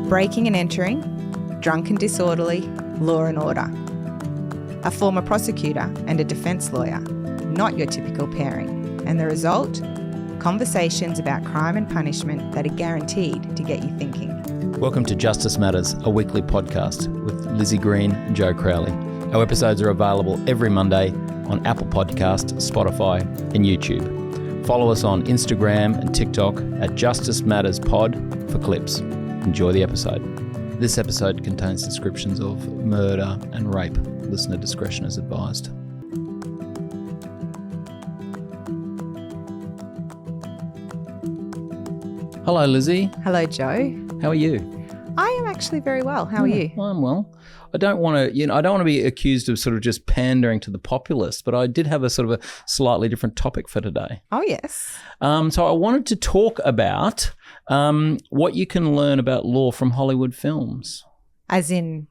breaking and entering, drunk and disorderly, law and order. A former prosecutor and a defence lawyer, not your typical pairing. And the result? Conversations about crime and punishment that are guaranteed to get you thinking. Welcome to Justice Matters, a weekly podcast with Lizzie Green and Joe Crowley. Our episodes are available every Monday on Apple Podcasts, Spotify and YouTube. Follow us on Instagram and TikTok at Justice Matters Pod for clips. Enjoy the episode. This episode contains descriptions of murder and rape. Listener discretion is advised. Hello, Lizzie. Hello, Joe. How are you? I am actually very well. How are you? I'm well. I don't want to be accused of sort of just pandering to the populace, but I did have a sort of a slightly different topic for today. Oh, yes. So I wanted to talk about what you can learn about law from Hollywood films. As in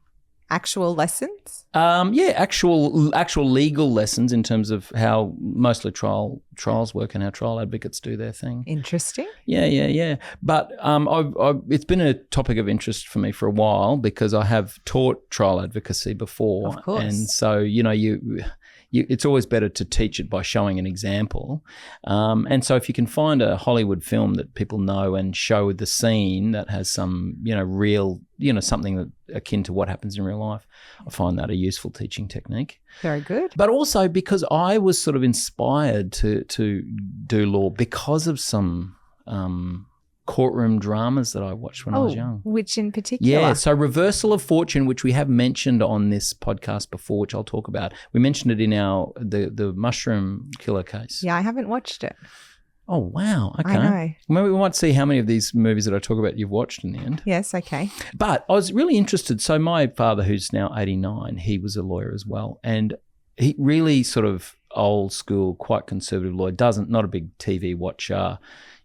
actual lessons? Actual legal lessons in terms of how mostly trials work and how trial advocates do their thing. Interesting. Yeah. But it's been a topic of interest for me for a while because I have taught trial advocacy before. Of course. And so, it's always better to teach it by showing an example. And so if you can find a Hollywood film that people know and show the scene that has some, real, something that akin to what happens in real life, I find that a useful teaching technique. Very good. But also because I was sort of inspired to do law because of some courtroom dramas that I watched when I was young. Which in particular? Yeah, so Reversal of Fortune, which we have mentioned on this podcast before, which I'll talk about. We mentioned it in the mushroom killer case. Yeah, I haven't watched it. Oh, wow. Okay. I know. Maybe we might see how many of these movies that I talk about you've watched in the end. Yes, okay. But I was really interested. So my father, who's now 89, he was a lawyer as well. And he really sort of old school, quite conservative lawyer, not a big TV watcher,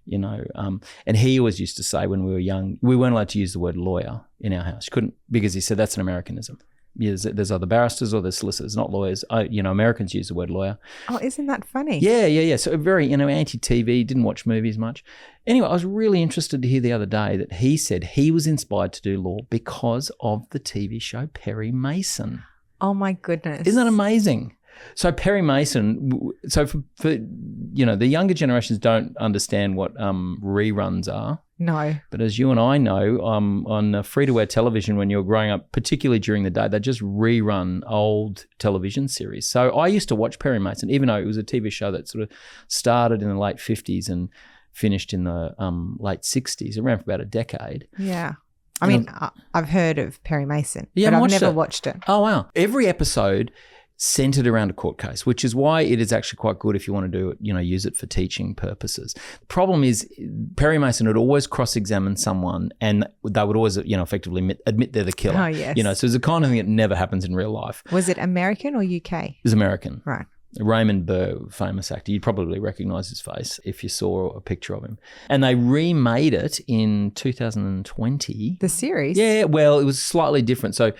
and he always used to say when we were young, we weren't allowed to use the word lawyer in our house. You couldn't, because he said that's an Americanism. There's either barristers or there's solicitors, not lawyers. Americans use the word lawyer. Oh, isn't that funny? Yeah. So very, anti-TV, didn't watch movies much. Anyway, I was really interested to hear the other day that he said he was inspired to do law because of the TV show Perry Mason. Oh my goodness. Isn't that amazing? So Perry Mason, so for the younger generations don't understand what reruns are. No. But as you and I know, on free-to-air television when you're growing up, particularly during the day, they just rerun old television series. So I used to watch Perry Mason, even though it was a TV show that sort of started in the late 50s and finished in the late 60s. It ran for about a decade. Yeah. I mean, I've heard of Perry Mason, but I've never watched it. Oh, wow. Every episode centered around a court case, which is why it is actually quite good if you want to do it, use it for teaching purposes. The problem is Perry Mason would always cross-examine someone and they would always, effectively admit they're the killer. Oh, yes. So it's the kind of thing that never happens in real life. Was it American or UK? It was American. Right. Raymond Burr, famous actor. You'd probably recognise his face if you saw a picture of him. And they remade it in 2020. The series? Yeah, well, it was slightly different. So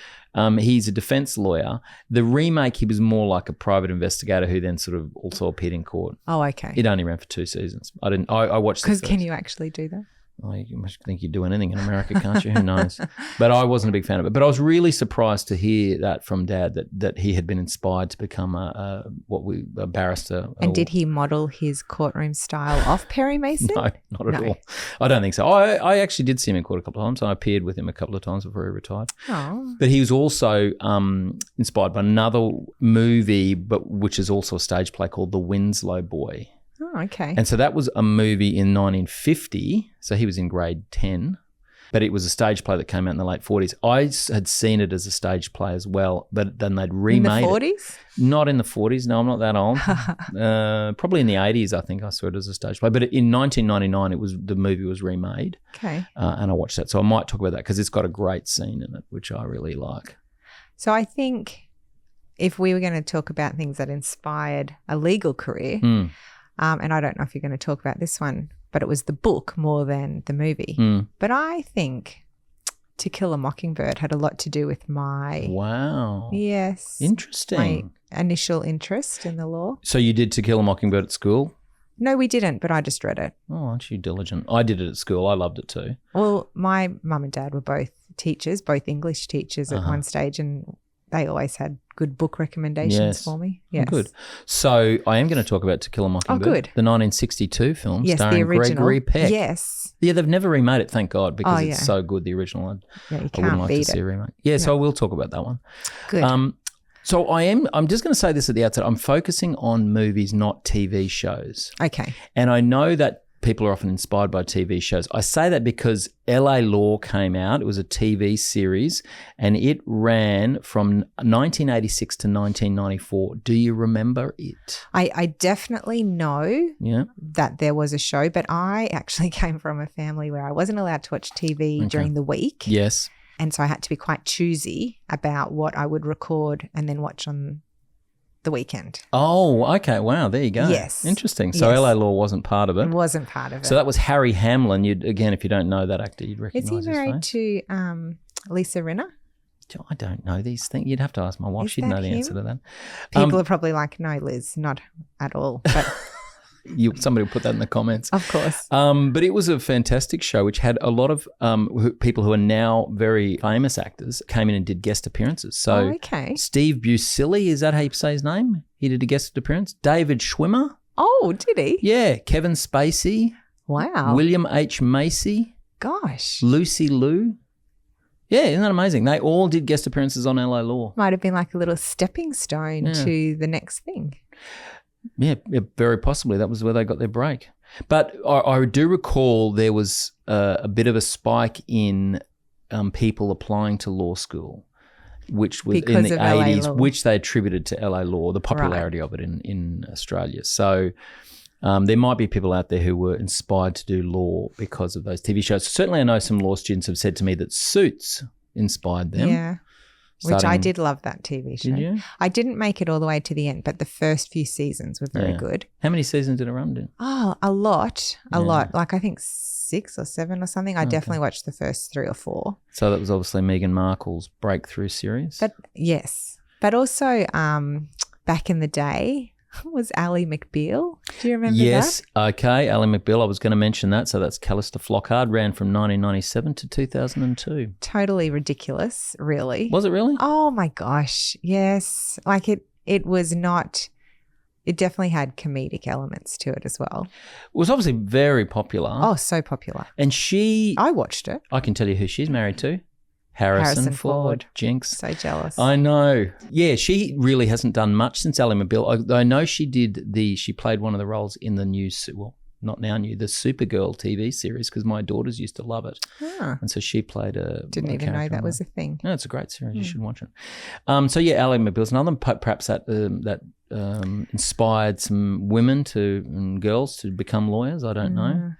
he's a defence lawyer. The remake, he was more like a private investigator who then sort of also appeared in court. Oh, okay. It only ran for 2 seasons. I watched it. Because can you actually do that? Oh, you must think you'd do anything in America, can't you? Who knows? But I wasn't a big fan of it. But I was really surprised to hear that from Dad, that he had been inspired to become a barrister. And did he model his courtroom style off Perry Mason? No, not at all. I don't think so. I actually did see him in court a couple of times. I appeared with him a couple of times before he retired. Oh. But he was also inspired by another movie, which is also a stage play called The Winslow Boy. Oh, okay. And so that was a movie in 1950. So he was in grade 10, but it was a stage play that came out in the late 40s. I had seen it as a stage play as well, but then they'd remade it. In the 40s? Not in the 40s. No, I'm not that old. Probably in the 80s, I think I saw it as a stage play. But in 1999, the movie was remade. Okay. And I watched that. So I might talk about that because it's got a great scene in it, which I really like. So I think if we were going to talk about things that inspired a legal career, and I don't know if you're going to talk about this one, but it was the book more than the movie. But I think To Kill a Mockingbird had a lot to do with my... Wow. Yes. Interesting. My initial interest in the law. So you did To Kill a Mockingbird at school? No, we didn't, but I just read it. Oh, aren't you diligent? I did it at school. I loved it too. Well, my mum and dad were both teachers, both English teachers at one stage, and they always had good book recommendations for me. Yes. Oh, good. So I am going to talk about To Kill a Mockingbird. Oh, good. The 1962 film the starring original. Gregory Peck. Yes. Yeah, they've never remade it, thank God, because Oh, yeah. it's so good, the original. You I wouldn't can't like beat to see it. a remake. Yeah, so I will talk about that one. Good. So I'm just going to say this at the outset. I'm focusing on movies, not TV shows. Okay. And I know that people are often inspired by TV shows. I say that because LA Law came out. It was a TV series and it ran from 1986 to 1994. Do you remember it? I definitely know Yeah. that there was a show, but I actually came from a family where I wasn't allowed to watch TV during the week. Yes. And so I had to be quite choosy about what I would record and then watch on the weekend. Oh, okay. Wow. There you go. Yes. Interesting. So Yes. LA Law wasn't part of it. It wasn't part of it. So that was Harry Hamlin. Again, if you don't know that actor, you'd Is recognise he his married face. to Lisa Rinna? I don't know these things. You'd have to ask my wife. Is She'd that know the him? answer to that. People are probably like, no, Liz, not at all. But Somebody will put that in the comments. of course. But it was a fantastic show which had a lot of people who are now very famous actors came in and did guest appearances. So okay. Steve Buscemi, is that how you say his name? He did a guest appearance. David Schwimmer. Oh, did he? Yeah. Kevin Spacey. Wow. William H. Macy. Gosh. Lucy Liu. Yeah, isn't that amazing? They all did guest appearances on LA Law. Might have been like a little stepping stone to the next thing. Yeah, very possibly. That was where they got their break. But I do recall there was a bit of a spike in people applying to law school, which was Because in the of LA 80s, Law. which they attributed to LA Law, the popularity of it in Australia. So there might be people out there who were inspired to do law because of those TV shows. Certainly I know some law students have said to me that Suits inspired them. Yeah. Which I did love that TV show. Did you? I didn't make it all the way to the end, but the first few seasons were very good. How many seasons did it run to? Oh, a lot. Like I think 6 or 7 or something. I definitely watched the first 3 or 4. So that was obviously Meghan Markle's breakthrough series. But yes. But also back in the day was Ally McBeal. Do you remember that? Yes. Okay. Ally McBeal. I was going to mention that. So that's Callister Flockhart. Ran from 1997 to 2002. Totally ridiculous, really. Was it really? Oh my gosh. Yes. Like it was not, it definitely had comedic elements to it as well. It was obviously very popular. Oh, so popular. And I watched it. I can tell you who she's married to. Harrison Ford. Jinx. So jealous. I know. Yeah, she really hasn't done much since Ally McBeal. I know she played one of the roles in the new, well, not now new, the Supergirl TV series because my daughters used to love it. Ah. And so she played Didn't even know that was a thing. No, it's a great series. You should watch it. So yeah, Ally McBeal's another one, perhaps that inspired some women and girls to become lawyers. I don't know.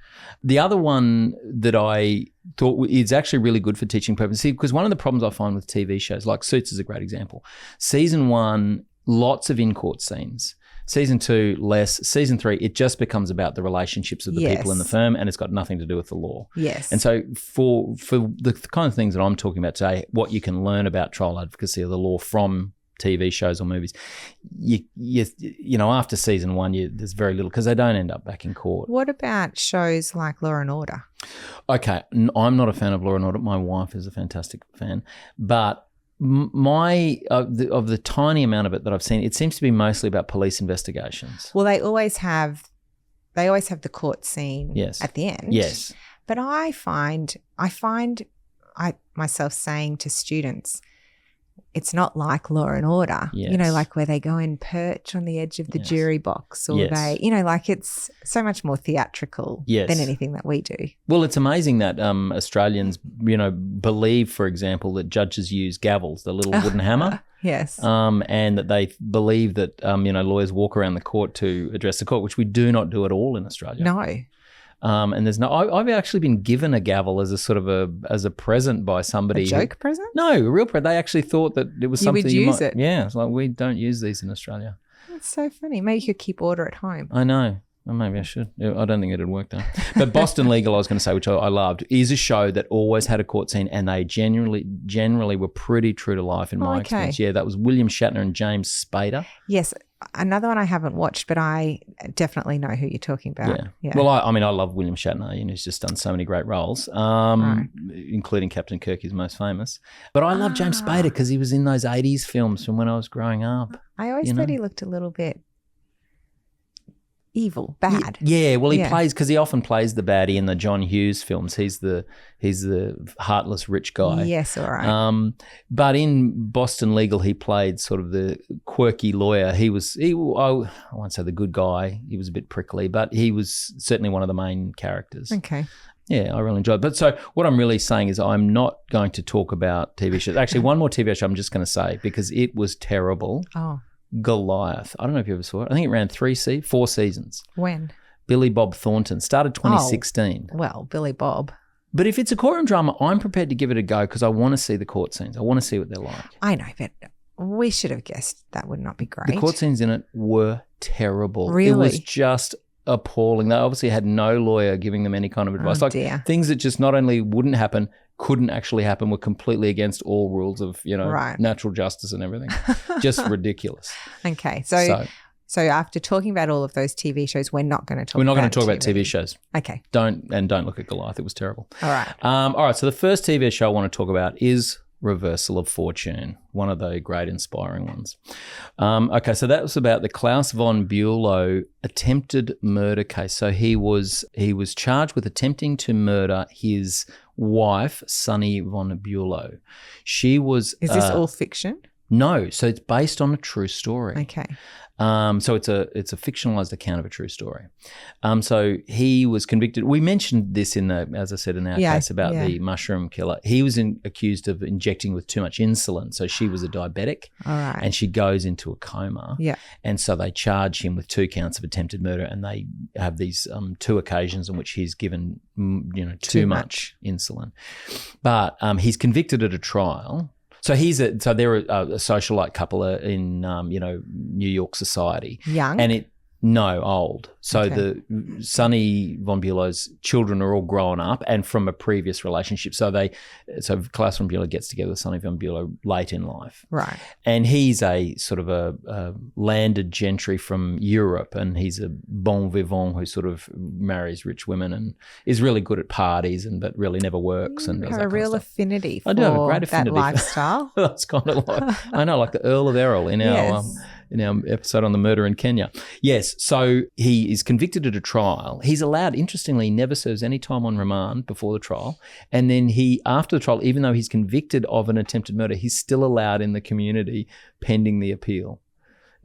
The other one that I thought is actually really good for teaching purposes, because one of the problems I find with TV shows, like Suits is a great example. Season 1, lots of in-court scenes. Season 2, less. Season 3, it just becomes about the relationships of the people in the firm, and it's got nothing to do with the law. Yes. And so for the kind of things that I'm talking about today, what you can learn about trial advocacy or the law from TV shows or movies, you know, after season 1, there's very little because they don't end up back in court. What about shows like Law and Order? Okay, I'm not a fan of Law and Order. My wife is a fantastic fan, but of the tiny amount of it that I've seen, it seems to be mostly about police investigations. Well, they always have the court scene at the end. Yes. But I find myself saying to students, it's not like Law and Order, you know, like where they go and perch on the edge of the jury box or they, you know, like it's so much more theatrical than anything that we do. Well, it's amazing that Australians, you know, believe, for example, that judges use gavels, the little wooden hammer. Yes. And that they believe that, you know, lawyers walk around the court to address the court, which we do not do at all in Australia. No. And there's I've actually been given a gavel as a sort of as a present by somebody. A joke present? No, a real present. They actually thought that it was something you would use it. Yeah, it's like we don't use these in Australia. That's so funny. Maybe you could keep order at home. I know. Well, maybe I should. I don't think it'd work though. But Boston Legal, I was going to say, which I loved, is a show that always had a court scene, and they generally were pretty true to life in my experience. Yeah, that was William Shatner and James Spader. Yes. another one I haven't watched, but I definitely know who you're talking about. Yeah. Well, I mean, I love William Shatner. He's just done so many great roles, including Captain Kirk, his most famous. But I love James Spader because he was in those 80s films from when I was growing up. I always thought he looked a little bit evil, bad. Yeah, well, he plays, because he often plays the baddie in the John Hughes films. He's the heartless rich guy. Yes, all right. But in Boston Legal, he played sort of the quirky lawyer. I won't say the good guy. He was a bit prickly, but he was certainly one of the main characters. Okay. Yeah, I really enjoyed it. But so what I'm really saying is I'm not going to talk about TV shows. Actually, one more TV show I'm just going to say, because it was terrible. Oh. Goliath. I don't know if you ever saw it. I think it ran 4 seasons. When? Billy Bob Thornton. Started 2016. Oh, well, Billy Bob. But if it's a courtroom drama, I'm prepared to give it a go because I want to see the court scenes. I want to see what they're like. I know, but we should have guessed that would not be great. The court scenes in it were terrible. Really? It was just appalling. They obviously had no lawyer giving them any kind of advice. Things that just not only wouldn't happen, couldn't actually happen, were completely against all rules of, natural justice and everything. Just ridiculous. Okay. So after talking about all of those TV shows, we're not going to talk about We're not going to talk about TV shows. Okay. Don't look at Goliath. It was terrible. All right. All right. So the first TV show I want to talk about is Reversal of Fortune, one of the great inspiring ones. Okay, so that was about the Klaus von Bülow attempted murder case. So he was charged with attempting to murder his wife, Sunny von Bülow. She was. Is this all fiction? No, so it's based on a true story. Okay. So it's a fictionalized account of a true story. So he was convicted. We mentioned this as I said in our case about the mushroom killer. He was accused of injecting with too much insulin. So she was a diabetic, all right, and she goes into a coma. Yeah, and so they charge him with 2 counts of attempted murder, and they have these 2 occasions in which he's given too much insulin. But he's convicted at a trial. So they're a socialite couple in New York society. Young? Old. So the Sunny von Bülow's children are all grown up and from a previous relationship. So Klaus von Bülow gets together with Sunny von Bülow late in life. Right. And he's a sort of a landed gentry from Europe, and he's a bon vivant who sort of marries rich women and is really good at parties but really never works. And you have a real affinity for I do have a great affinity that lifestyle. That's kind of like the Earl of Errol in our in our episode on the murder in Kenya. Yes, so he is convicted at a trial. He's allowed, interestingly, he never serves any time on remand before the trial. And then after the trial, even though he's convicted of an attempted murder, he's still allowed in the community pending the appeal.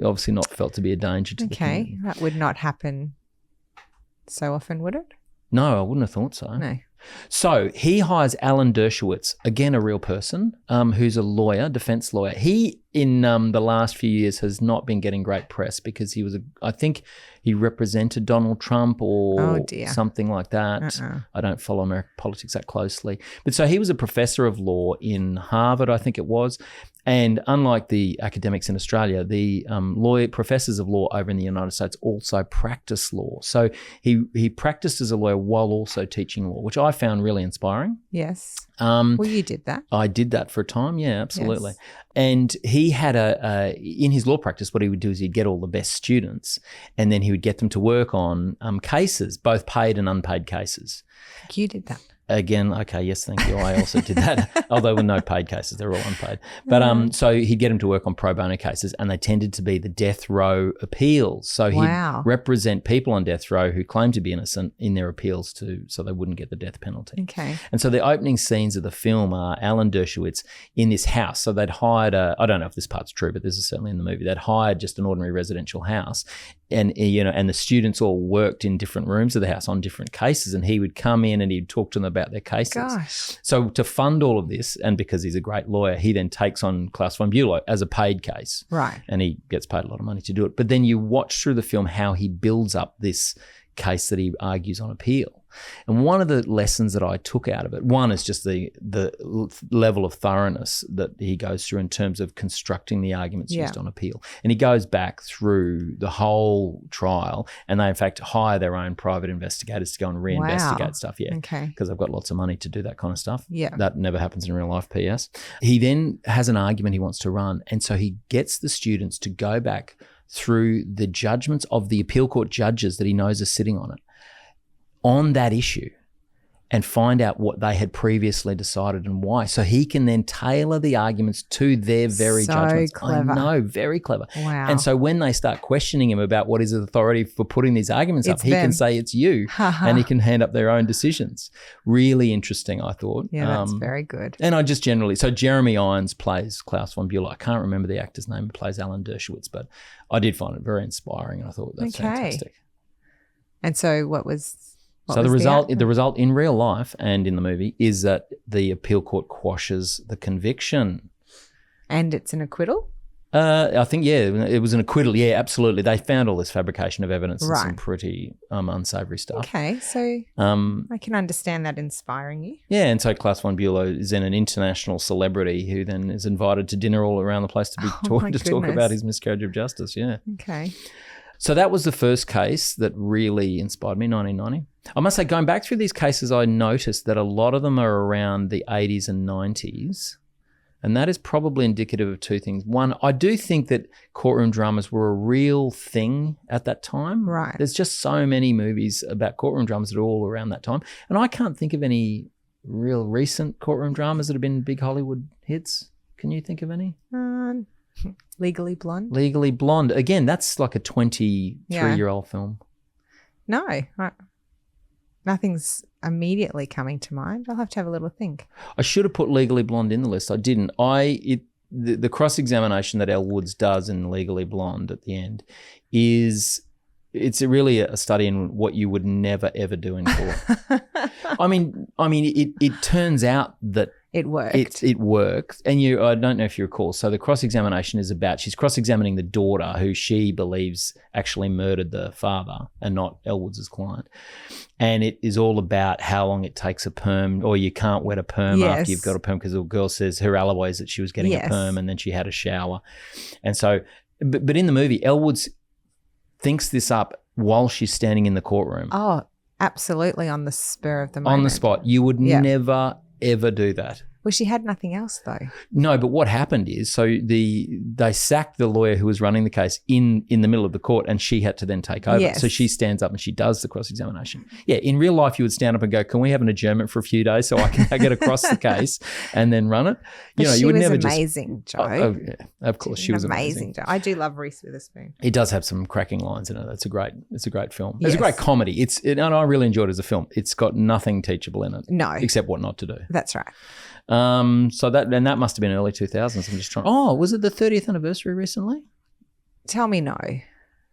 Obviously not felt to be a danger to the community. Okay, that would not happen so often, would it? No, I wouldn't have thought so. No. So he hires Alan Dershowitz, again a real person, who's a lawyer, defense lawyer. He, in the last few years, has not been getting great press because I think he represented Donald Trump or something like that. I don't follow American politics that closely. But so he was a professor of law in Harvard, I think it was. And unlike the academics in Australia, the professors of law over in the United States also practice law. So he practiced as a lawyer while also teaching law, which I found really inspiring. Yes. Well, you did that. I did that for a time. Yeah, absolutely. Yes. And he had in his law practice, what he would do is he'd get all the best students and then he would get them to work on cases, both paid and unpaid cases. You did that. Again, okay, yes, thank you. I also did that, although there were no paid cases. They were all unpaid. But so he'd get him to work on pro bono cases, and they tended to be the death row appeals. So he'd represent people on death row who claim to be innocent in their appeals so they wouldn't get the death penalty. Okay. And so the opening scenes of the film are Alan Dershowitz in this house. So they'd hired I don't know if this part's true, but this is certainly in the movie. They'd hired just an ordinary residential house. And the students all worked in different rooms of the house on different cases, and he would come in and he'd talk to them about their cases. Gosh. So to fund all of this, and because he's a great lawyer, he then takes on Klaus von Bülow as a paid case. Right. And he gets paid a lot of money to do it. But then you watch through the film how he builds up this case that he argues on appeal. And one of the lessons that I took out of it, one is just the level of thoroughness that he goes through in terms of constructing the arguments used on appeal. And he goes back through the whole trial, and they in fact hire their own private investigators to go and reinvestigate stuff. Yeah, because they've got lots of money to do that kind of stuff. Yeah, that never happens in real life. P.S. He then has an argument he wants to run, and so he gets the students to go back through the judgments of the appeal court judges that he knows are sitting on it on that issue and find out what they had previously decided and why. So he can then tailor the arguments to their very judgments. Clever. I know, very clever. Wow. And so when they start questioning him about what is his authority for putting these arguments up, he can say it's you and he can hand up their own decisions. Really interesting, I thought. Yeah, that's very good. And I just generally, so Jeremy Irons plays Klaus von Bülow. I can't remember the actor's name who plays Alan Dershowitz, but I did find it very inspiring and I thought that's fantastic. And so what was the result in real life and in the movie is that the appeal court quashes the conviction. And it's an acquittal? I think, it was an acquittal. Yeah, absolutely. They found all this fabrication of evidence and some pretty unsavoury stuff. Okay, so I can understand that inspiring you. Yeah, and so Klaus von Bülow is then an international celebrity who then is invited to dinner all around the place to talk about his miscarriage of justice. Yeah. Okay. So that was the first case that really inspired me, 1990. I must say, going back through these cases, I noticed that a lot of them are around the 80s and 90s. And that is probably indicative of two things. One, I do think that courtroom dramas were a real thing at that time. Right. There's just so many movies about courtroom dramas that are all around that time. And I can't think of any real recent courtroom dramas that have been big Hollywood hits. Can you think of any? Legally Blonde. Legally Blonde. Again, that's like a 23-year-old film. No, nothing's immediately coming to mind. I'll have to have a little think. I should have put Legally Blonde in the list. I didn't. The cross-examination that Elle Woods does in Legally Blonde at the end it's really a study in what you would never ever do in court. I mean, it turns out that it worked. It worked. And I don't know if you recall. So the cross-examination is about, she's cross-examining the daughter who she believes actually murdered the father and not Elle Woods' client. And it is all about how long it takes a perm, or you can't wet a perm after you've got a perm, because the girl says her alibi is that she was getting a perm and then she had a shower. And so, but in the movie, Elle Woods thinks this up while she's standing in the courtroom. Oh, absolutely, on the spur of the moment. On the spot. You would never, ever do that. Well, she had nothing else though. No, but what happened is, they sacked the lawyer who was running the case in the middle of the court, and she had to then take over. Yes. So she stands up and she does the cross-examination. Yeah, in real life you would stand up and go, can we have an adjournment for a few days so I can get across the case and then run it? You would never amazing, Joe. Oh, yeah, of course, she was amazing. Joe. I do love Reese Witherspoon. It does have some cracking lines in it. It's a great film. It's a great comedy. And I really enjoyed it as a film. It's got nothing teachable in it. No. Except what not to do. That's right. So that must have been early 2000s. I'm just trying. Oh, was it the 30th anniversary recently? Tell me no.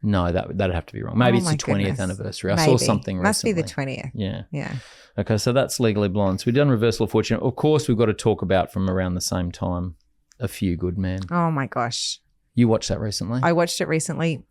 No, that'd have to be wrong. Maybe it's the 20th anniversary. I saw something recently. Must be the 20th. Yeah. Yeah. Okay, so that's Legally Blonde. So we've done Reversal of Fortune. Of course, we've got to talk about, from around the same time, A Few Good Men. Oh my gosh. You watched that recently? I watched it recently.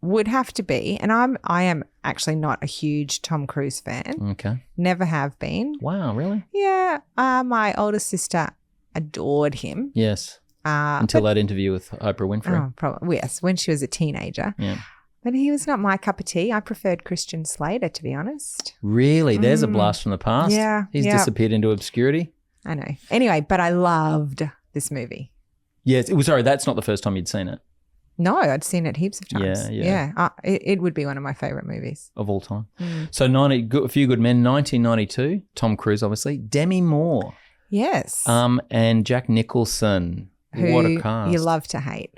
Would have to be, and I am actually not a huge Tom Cruise fan. Okay. Never have been. Wow, really? Yeah. My older sister adored him. Yes. Until that interview with Oprah Winfrey. Oh, probably. Yes, when she was a teenager. Yeah. But he was not my cup of tea. I preferred Christian Slater, to be honest. Really? There's a blast from the past. Yeah. He's disappeared into obscurity. I know. Anyway, but I loved this movie. Yes. Sorry, that's not the first time you'd seen it. No, I'd seen it heaps of times. Yeah. It would be one of my favourite movies. Of all time. So A Few Good Men, 1992, Tom Cruise, obviously. Demi Moore. Yes. And Jack Nicholson. What a cast. You love to hate.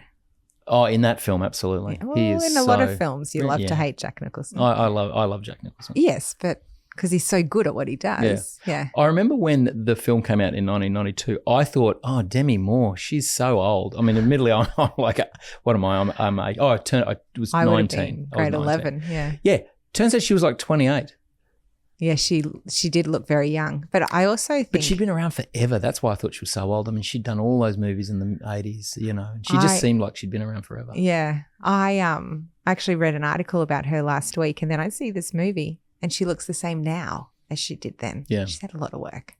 Oh, in that film, absolutely. Yeah. Well, in a lot of films, you love to hate Jack Nicholson. I love Jack Nicholson. Yes, but because he's so good at what he does. Yeah. I remember when the film came out in 1992, I thought, oh, Demi Moore, she's so old. I mean, admittedly, I'm like, what am I? I'm 8. I was 19. I would have been grade 11, yeah. Yeah. Turns out she was like 28. Yeah, she did look very young. But I also think... But she'd been around forever. That's why I thought she was so old. I mean, she'd done all those movies in the 80s, and she just seemed like she'd been around forever. Yeah. I actually read an article about her last week, and then I see this movie and she looks the same now as she did then. Yeah. She's had a lot of work.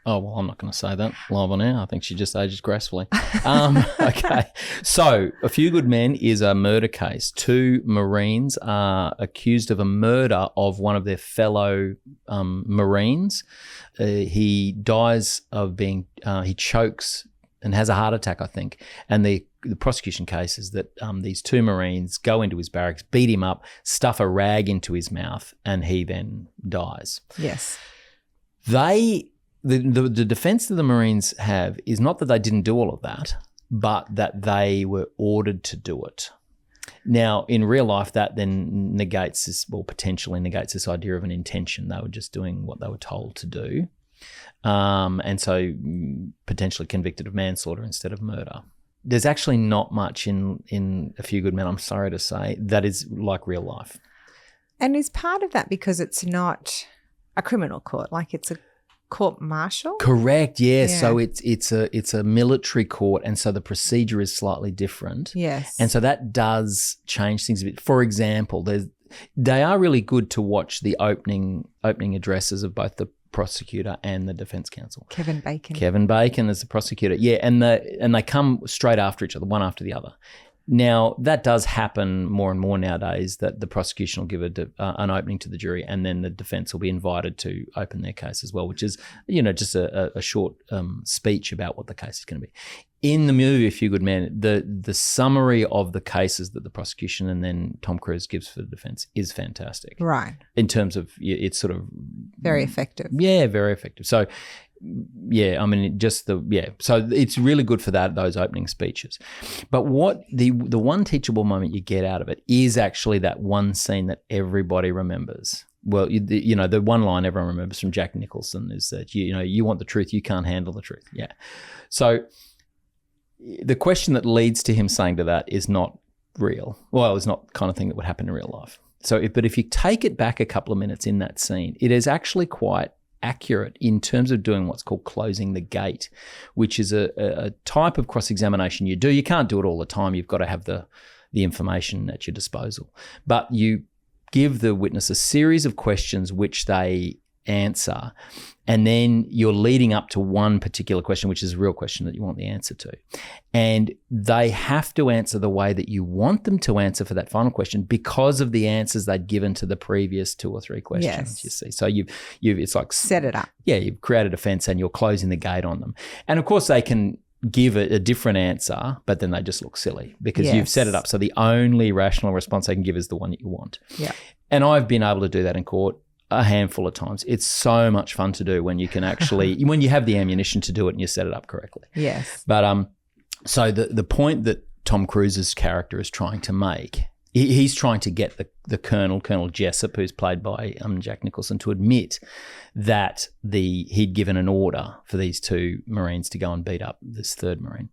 Oh, well, I'm not going to say that live on air. I think she just ages gracefully. Okay. So A Few Good Men is a murder case. 2 Marines are accused of a murder of one of their fellow Marines. He dies of being he chokes and has a heart attack, I think. And the prosecution case is that these two Marines go into his barracks, beat him up, stuff a rag into his mouth, and he then dies. Yes. The defense that the Marines have is not that they didn't do all of that, but that they were ordered to do it. Now, in real life, that then potentially negates this idea of an intention. They were just doing what they were told to do. And so potentially convicted of manslaughter instead of murder. There's actually not much in A Few Good Men, I'm sorry to say, that is like real life. And is part of that because it's not a criminal court, like it's a court martial? Correct, yeah. So it's a military court, and so the procedure is slightly different. Yes. And so that does change things a bit. For example, they are really good to watch the opening addresses of both the prosecutor and the defense counsel. Kevin Bacon is the prosecutor. Yeah, and they come straight after each other, one after the other. Now, that does happen more and more nowadays, that the prosecution will give an opening to the jury, and then the defense will be invited to open their case as well, which is, just a short speech about what the case is going to be. In the movie A Few Good Men, the summary of the cases that the prosecution and then Tom Cruise gives for the defense is fantastic. Right. In terms of, it's sort of... Very effective. Yeah, very effective. So... yeah, I mean, so it's really good for those opening speeches. But what the one teachable moment you get out of it is actually that one scene that everybody remembers. Well, the one line everyone remembers from Jack Nicholson is that, you want the truth, you can't handle the truth. Yeah. So the question that leads to him saying to that is not real. Well, it's not the kind of thing that would happen in real life. But if you take it back a couple of minutes in that scene, it is actually quite accurate in terms of doing what's called closing the gate, which is a type of cross-examination you do. You can't do it all the time. You've got to have the information at your disposal. But you give the witness a series of questions which they answer, and then you're leading up to one particular question, which is a real question that you want the answer to. And they have to answer the way that you want them to answer for that final question because of the answers they'd given to the previous 2 or 3 questions, yes. You see. So you've it's like... set it up. Yeah, you've created a fence and you're closing the gate on them. And of course they can give a different answer, but then they just look silly because yes. You've set it up. So the only rational response they can give is the one that you want. Yeah. And I've been able to do that in court a handful of times. It's so much fun to do when you can actually, when you have the ammunition to do it and you set it up correctly. Yes. But so the point that Tom Cruise's character is trying to make, he's trying to get the Colonel Jessup, who's played by Jack Nicholson, to admit that he'd given an order for these 2 Marines to go and beat up this 3rd Marine.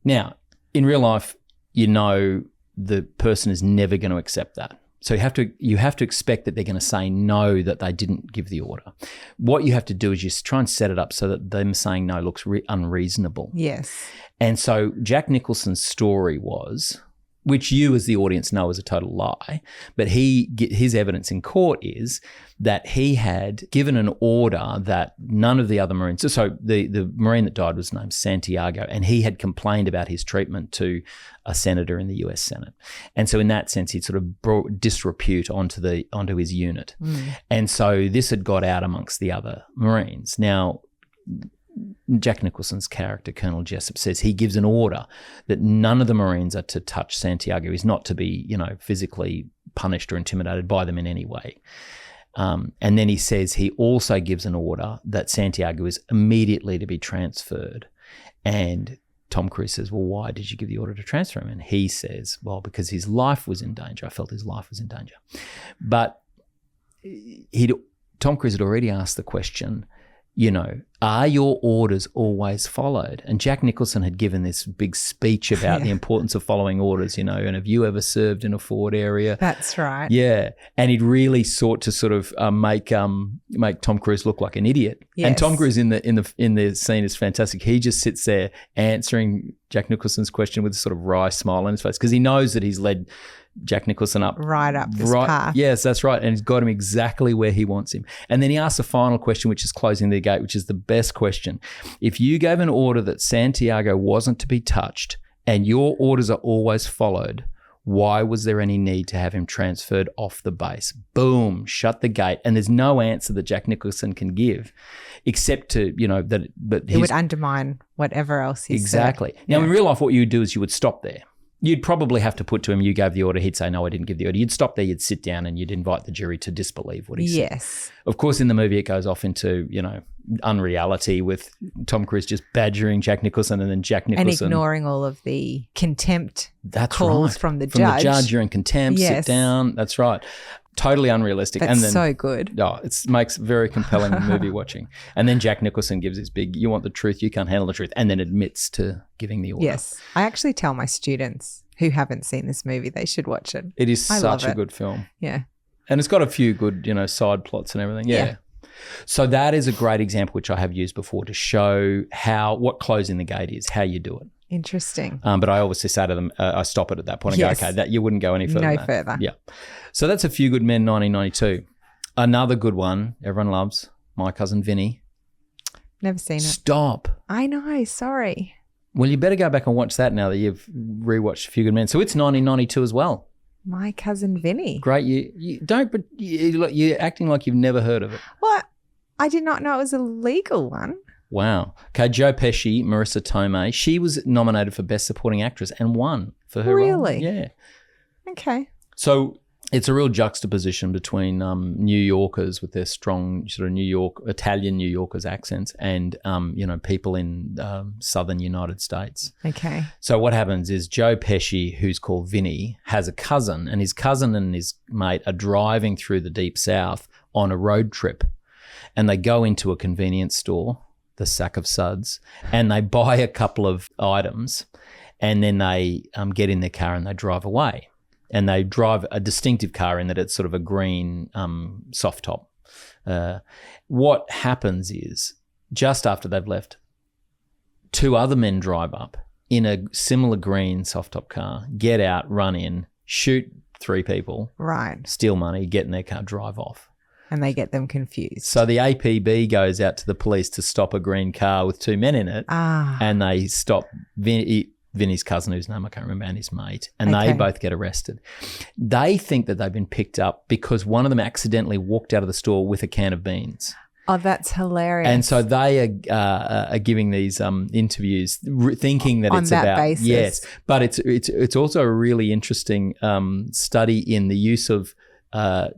Now, in real life, the person is never going to accept that. So you have to expect that they're going to say no, that they didn't give the order. What you have to do is just try and set it up so that them saying no looks unreasonable. Yes. And so Jack Nicholson's story was, which you as the audience know is a total lie, but his evidence in court is that he had given an order that none of the other Marines, so the Marine that died was named Santiago, and he had complained about his treatment to a senator in the US Senate. And so in that sense, he'd sort of brought disrepute onto his unit. Mm. And so this had got out amongst the other Marines. Now, Jack Nicholson's character, Colonel Jessup, says he gives an order that none of the Marines are to touch Santiago. He's not to be, physically punished or intimidated by them in any way. And then he says he also gives an order that Santiago is immediately to be transferred. And Tom Cruise says, well, why did you give the order to transfer him? And he says, well, because his life was in danger. I felt his life was in danger. But Tom Cruise had already asked the question, are your orders always followed? And Jack Nicholson had given this big speech about the importance of following orders, and have you ever served in a forward area? That's right. Yeah. And he'd really sought to sort of make Tom Cruise look like an idiot. Yes. And Tom Cruise in the scene is fantastic. He just sits there answering Jack Nicholson's question with a sort of wry smile on his face because he knows that he's led Jack Nicholson up this path. Yes, that's right. And he's got him exactly where he wants him. And then he asks the final question, which is closing the gate, which is the best question. If you gave an order that Santiago wasn't to be touched and your orders are always followed, Why was there any need to have him transferred off the base? Boom, shut the gate. And there's no answer that Jack Nicholson can give except to, that it would undermine whatever else he said. Exactly. Now, in real life, what you would do is you would stop there. You'd probably have to put to him, you gave the order. He'd say, no, I didn't give the order. You'd stop there, you'd sit down and you'd invite the jury to disbelieve what he said. Yes. Of course, in the movie, it goes off into, unreality with Tom Cruise just badgering Jack Nicholson and then Jack Nicholson. And ignoring all of the contempt calls from the judge. From the judge, you're in contempt, sit down. That's right. Totally unrealistic. That's so good. Oh, it makes very compelling movie watching. And then Jack Nicholson gives his big, you want the truth, you can't handle the truth, and then admits to giving the order. Yes. I actually tell my students who haven't seen this movie, they should watch it. It is such a good film. Yeah. And it's got a few good, side plots and everything. Yeah. So that is a great example, which I have used before to show what closing the gate is, how you do it. Interesting. But I always say to them, I stop it at that point and go, okay, that you wouldn't go any further. No further. Yeah. So that's A Few Good Men, 1992. Another good one everyone loves, My Cousin Vinny. Never seen it. Stop. I know. Sorry. Well, you better go back and watch that now that you've rewatched A Few Good Men. So it's 1992 as well. My Cousin Vinny. Great. You're acting like you've never heard of it. What? I did not know it was a legal one. Wow. Okay, Joe Pesci, Marissa Tomei. She was nominated for Best Supporting Actress and won for her role. Really? Yeah. Okay. So it's a real juxtaposition between New Yorkers with their strong sort of Italian New Yorkers accents and, people in southern United States. Okay. So what happens is Joe Pesci, who's called Vinny, has a cousin, and his cousin and his mate are driving through the Deep South on a road trip, and they go into a convenience store, the Sack of Suds, and they buy a couple of items, and then they get in their car and they drive away. And they drive a distinctive car in that it's sort of a green soft top. What happens is, just after they've left, two other men drive up in a similar green soft top car, get out, run in, shoot three people, right, steal money, get in their car, drive off. And they get them confused. So the APB goes out to the police to stop a green car with two men in it, and they stop Vinny's cousin, whose name I can't remember, and his mate, and they both get arrested. They think that they've been picked up because one of them accidentally walked out of the store with a can of beans. Oh, that's hilarious. And so they are giving these interviews thinking that on it's that about basis. Yes, but it's also a really interesting study in the use of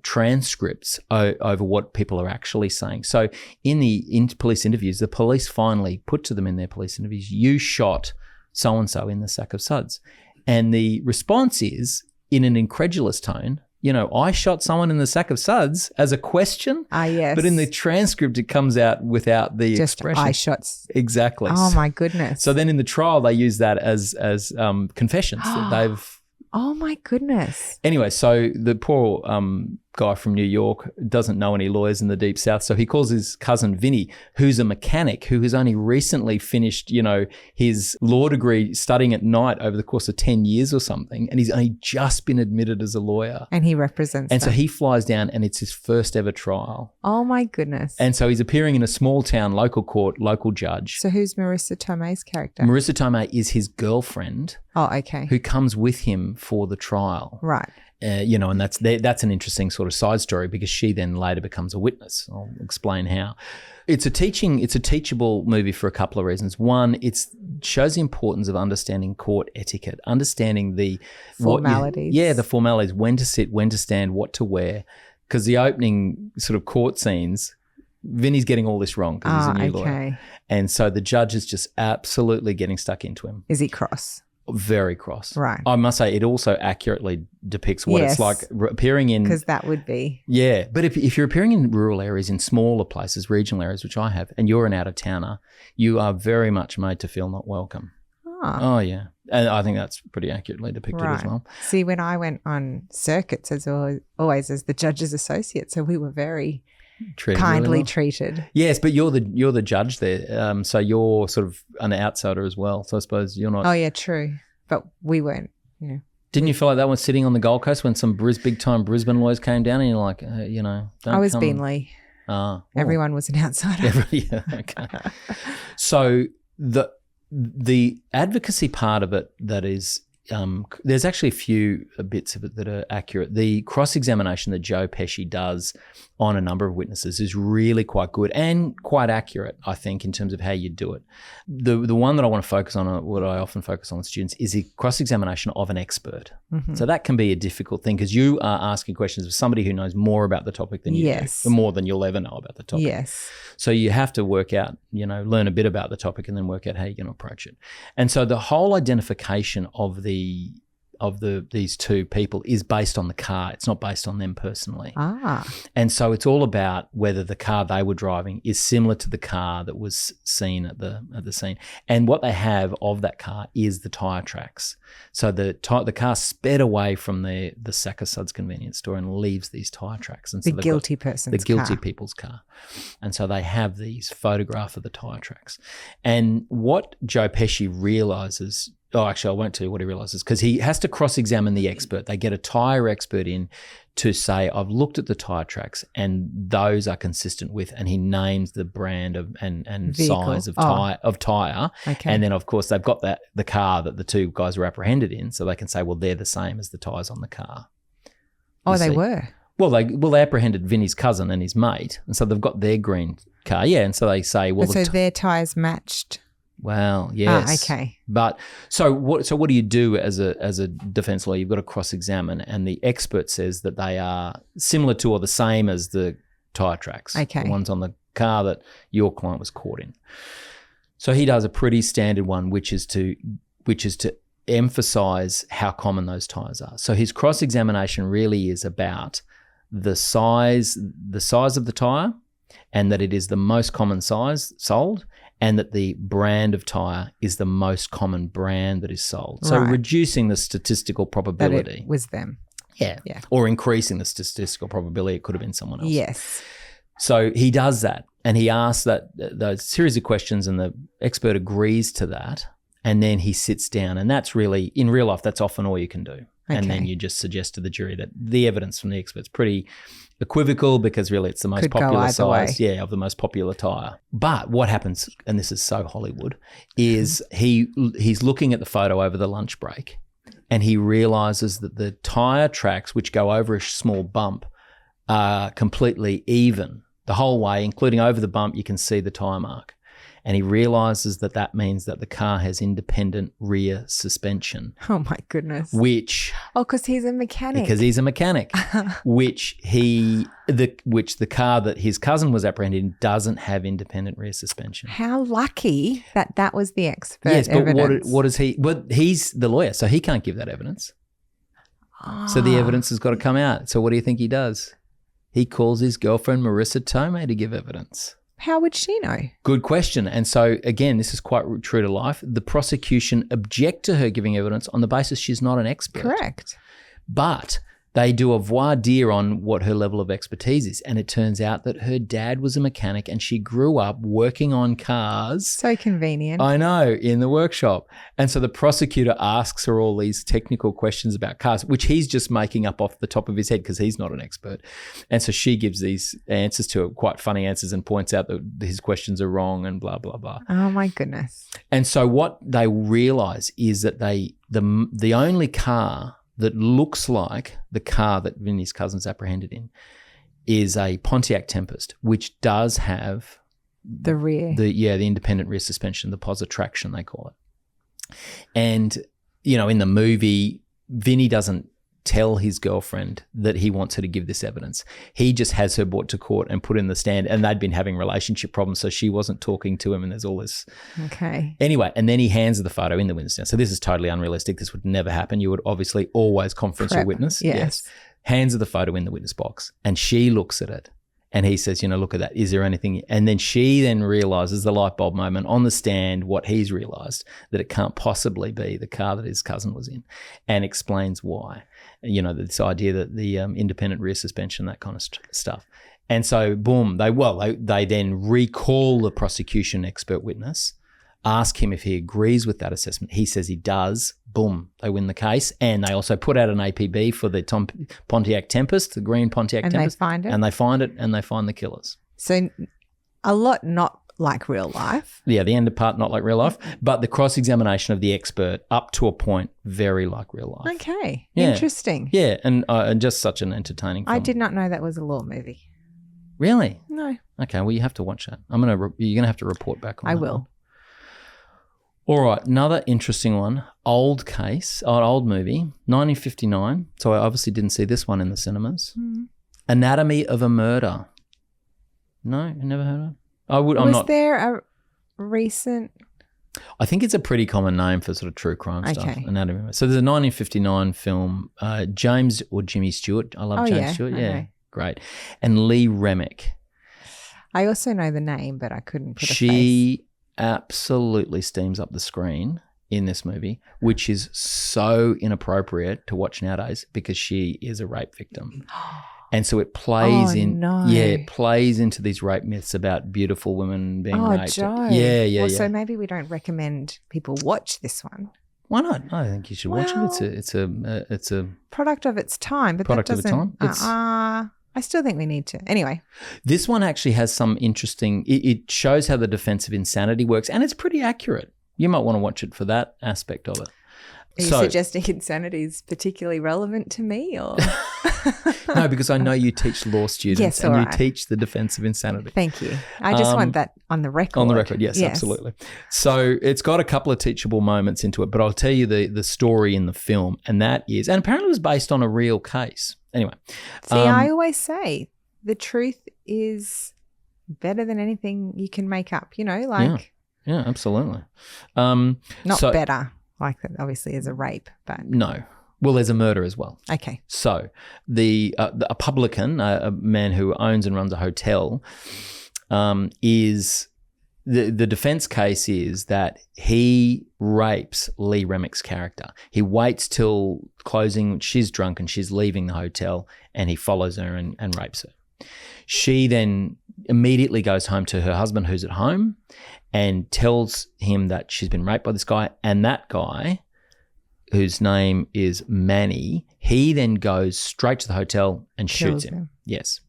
transcripts over what people are actually saying. So in the police interviews, the police finally put to them in their police interviews, you shot so-and-so in the Sack of Suds. And the response is, in an incredulous tone, I shot someone in the Sack of Suds as a question. Yes. But in the transcript, it comes out without the just expression. I shot. Exactly. Oh, my goodness. So then in the trial, they use that as confessions that they've... Oh, my goodness. Anyway, so the poor guy from New York doesn't know any lawyers in the Deep South, so he calls his cousin Vinny, who's a mechanic who has only recently finished, his law degree studying at night over the course of 10 years or something, and he's only just been admitted as a lawyer. And he represents them. So he flies down, and it's his first ever trial. Oh, my goodness. And so he's appearing in a small town, local court, local judge. So who's Marissa Tomei's character? Marissa Tomei is his girlfriend. Oh, okay. Who comes with him for the trial. Right. And that's an interesting sort of side story because she then later becomes a witness. I'll explain how. It's a teachable movie for a couple of reasons. One, it shows the importance of understanding court etiquette, understanding the formalities. The formalities, when to sit, when to stand, what to wear. Because the opening sort of court scenes, Vinny's getting all this wrong because he's a new lawyer. And so the judge is just absolutely getting stuck into him. Is he cross? Very cross. Right. I must say it also accurately depicts what it's like appearing in... Because that would be... Yeah. But if you're appearing in rural areas, in smaller places, regional areas, which I have, and you're an out-of-towner, you are very much made to feel not welcome. Oh, yeah. And I think that's pretty accurately depicted as well. See, when I went on circuits as always as the judge's associate, so we were very... kindly treated. Yes, but you're the judge there, so you're sort of an outsider as well. So I suppose you're not. Oh yeah, true. But we weren't. Yeah. Didn't you feel like that one sitting on the Gold Coast when some big time Brisbane lawyers came down and you're like, don't I was come. Beanley. Everyone was an outsider. Yeah, okay. So the advocacy part of it that is there's actually a few bits of it that are accurate. The cross-examination that Joe Pesci does on a number of witnesses is really quite good and quite accurate, I think, in terms of how you do it. The one that I want to focus on, what I often focus on with students, is the cross-examination of an expert. Mm-hmm. So that can be a difficult thing because you are asking questions of somebody who knows more about the topic than you do, more than you'll ever know about the topic. Yes. So you have to work out, learn a bit about the topic and then work out how you're going to approach it. And so the whole identification of these two people is based on the car. It's not based on them personally. And so it's all about whether the car they were driving is similar to the car that was seen at the scene. And what they have of that car is the tyre tracks. So the car sped away from the Sacker Suds convenience store and leaves these tyre tracks. And so the guilty person's the guilty people's car. And so they have these photographs of the tyre tracks. And what Joe Pesci realises. Oh, actually, I won't tell you what he realises because he has to cross-examine the expert. They get a tyre expert in to say, I've looked at the tyre tracks and those are consistent with, and he names the brand and size of tyre. Okay. And then, of course, they've got the car that the two guys were apprehended in, so they can say, well, they're the same as the tyres on the car. They were? Well, they apprehended Vinny's cousin and his mate, and so they've got their green car, and so they say, well, so their tyres matched. Well, yes. Okay. But so what do you do as a defence lawyer? You've got to cross-examine, and the expert says that they are similar to or the same as the tyre tracks. Okay. The ones on the car that your client was caught in. So he does a pretty standard one, which is to emphasise how common those tyres are. So his cross-examination really is about the size of the tyre, and that it is the most common size sold, and that the brand of tyre is the most common brand that is sold. So reducing the statistical probability. That it was them. Yeah. Or increasing the statistical probability it could have been someone else. Yes. So he does that, and he asks those series of questions, and the expert agrees to that, and then he sits down. And that's really, in real life, that's often all you can do. Okay. And then you just suggest to the jury that the evidence from the expert's pretty equivocal because really it's the most popular size of the most popular tyre. But what happens, and this is so Hollywood, is he's looking at the photo over the lunch break and he realises that the tyre tracks, which go over a small bump, are completely even the whole way, including over the bump you can see the tyre mark. And he realises that means that the car has independent rear suspension. Oh, my goodness. Because he's a mechanic. which the car that his cousin was apprehended in doesn't have independent rear suspension. How lucky that was the expert evidence. Yes, but what is he? Well, he's the lawyer, so he can't give that evidence. So the evidence has got to come out. So what do you think he does? He calls his girlfriend Marissa Tomei to give evidence. How would she know? Good question. And so, again, this is quite true to life. The prosecution object to her giving evidence on the basis she's not an expert. Correct. But they do a voir dire on what her level of expertise is. And it turns out that her dad was a mechanic and she grew up working on cars. So convenient. I know, in the workshop. And so the prosecutor asks her all these technical questions about cars, which he's just making up off the top of his head because he's not an expert. And so she gives these answers to it, quite funny answers, and points out that his questions are wrong and blah, blah, blah. Oh, my goodness. And so what they realise is that the only car that looks like the car that Vinny's cousin's apprehended in is a Pontiac Tempest, which does have the rear. The independent rear suspension, the positive traction they call it. And, in the movie, Vinny doesn't tell his girlfriend that he wants her to give this evidence. He just has her brought to court and put in the stand, and they'd been having relationship problems, so she wasn't talking to him, and there's all this. Okay. Anyway, and then he hands her the photo in the witness stand. So this is totally unrealistic. This would never happen. You would obviously always conference your witness. Yes. Hands her the photo in the witness box, and she looks at it. And he says, look at that. Is there anything? And then she then realises, the light bulb moment on the stand, what he's realised, that it can't possibly be the car that his cousin was in, and explains why. This idea that the independent rear suspension, that kind of stuff. And so, boom, they then recall the prosecution expert witness, ask him if he agrees with that assessment. He says he does. Boom, they win the case. And they also put out an APB for the Pontiac Tempest, the green Pontiac Tempest. And they find it? And they find it, and they find the killers. So a lot not like real life. Yeah, the end part not like real life, but the cross-examination of the expert up to a point very like real life. Okay, Yeah. interesting. Yeah, and just such an entertaining film. I did not know that was a law movie. Really? No. Okay, well, you have to watch that. You're gonna have to report back on that. I will. One. All right, another interesting one. Old movie, 1959. So I obviously didn't see this one in the cinemas. Anatomy of a Murder. No, you never heard of it? Was there a recent? I think it's a pretty common name for sort of true crime stuff. Okay. Anatomy of a Murder. So there's a 1959 film, James or Jimmy Stewart. I love James Stewart. Yeah, okay. Great. And Lee Remick. I also know the name, but I couldn't put a face. She absolutely steams up the screen in this movie, which is so inappropriate to watch nowadays because she is a rape victim. And so it plays it plays into these rape myths about beautiful women being raped. Joe. Yeah. So maybe we don't recommend people watch this one. Why not? I think you should watch it. It's a product of its time, but product that of its time. I still think we need to. Anyway. This one actually has some interesting, it shows how the defense of insanity works, and it's pretty accurate. You might want to watch it for that aspect of it. Are you suggesting insanity is particularly relevant to me, or? No, because I know you teach law students and you teach the defense of insanity. Thank you. I just want that on the record. On the record, yes, absolutely. So it's got a couple of teachable moments into it, but I'll tell you the story in the film, and that is, and apparently it was based on a real case. Anyway. See, I always say the truth is better than anything you can make up, like. Yeah, absolutely. Not better. Like that obviously is a rape, but no. Well, there's a murder as well. Okay. So a publican, a man who owns and runs a hotel, is the defense case is that he rapes Lee Remick's character. He waits till closing. She's drunk and she's leaving the hotel, and he follows her and rapes her. She then immediately goes home to her husband, who's at home, and tells him that she's been raped by this guy. And that guy, whose name is Manny, he then goes straight to the hotel and shoots him. Yes.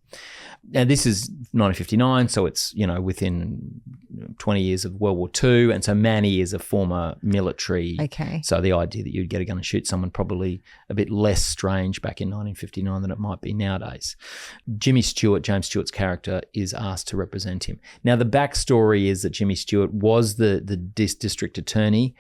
Now, this is 1959, so it's, within 20 years of World War II. And so Manny is a former military. Okay. So the idea that you'd get a gun and shoot someone probably a bit less strange back in 1959 than it might be nowadays. James Stewart's character, is asked to represent him. Now, the backstory is that Jimmy Stewart was the district attorney,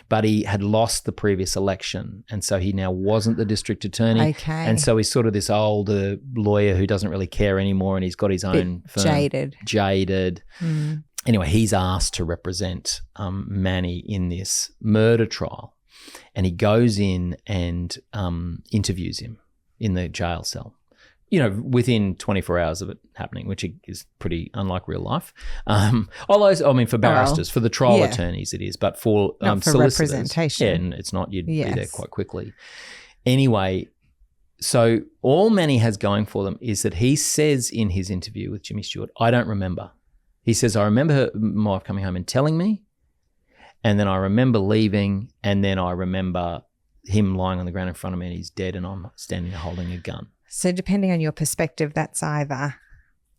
but he had lost the previous election. And so he now wasn't the district attorney. Okay. And so he's sort of this older lawyer who doesn't really care anymore, and he's got his own firm. Jaded. Mm. Anyway, he's asked to represent Manny in this murder trial, and he goes in and interviews him in the jail cell. Within 24 hours of it happening, which is pretty unlike real life. Although, for barristers, for the trial attorneys it is, but for solicitors, representation. Yeah, and it's not. You'd be there quite quickly. Anyway, so all Manny has going for them is that he says in his interview with Jimmy Stewart, I don't remember. He says, I remember my wife coming home and telling me, and then I remember leaving, and then I remember him lying on the ground in front of me and he's dead and I'm standing there holding a gun. So depending on your perspective, that's either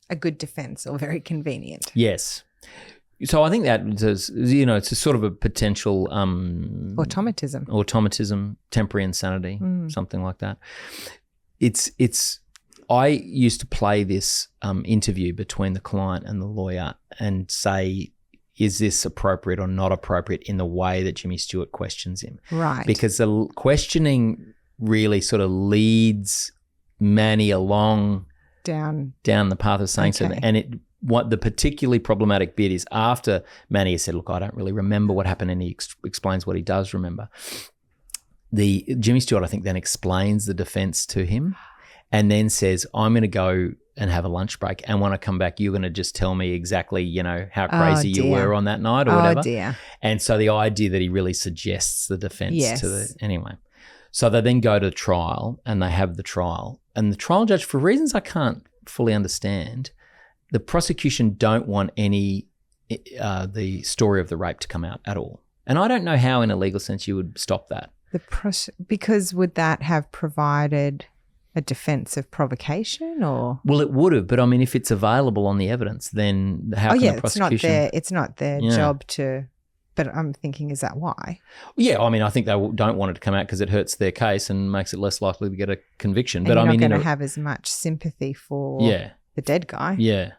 a good defense or very convenient. Yes. So I think that is, it's a sort of a potential automatism, temporary insanity, something like that. I used to play this interview between the client and the lawyer and say, is this appropriate or not appropriate in the way that Jimmy Stewart questions him? Right. Because the questioning really sort of leads Manny along down the path of saying something. And what the particularly problematic bit is after Manny has said, look, I don't really remember what happened, and he explains what he does remember. The Jimmy Stewart, I think, then explains the defense to him and then says, I'm going to go and have a lunch break, and when I come back, you're going to just tell me exactly, how crazy you were on that night or whatever. Dear. And so the idea that he really suggests the defense to the anyway. So they then go to trial, and they have the trial, and the trial judge, for reasons I can't fully understand, the prosecution don't want any the story of the rape to come out at all. And I don't know how in a legal sense you would stop that. Because would that have provided a defence of provocation or? Well, it would have, but I mean, if it's available on the evidence, then how can the prosecution? It's not their job to. But I'm thinking, is that why? Yeah, I mean, I think they don't want it to come out because it hurts their case and makes it less likely to get a conviction. And but you're I mean, not going to have as much sympathy for the dead guy. Yeah.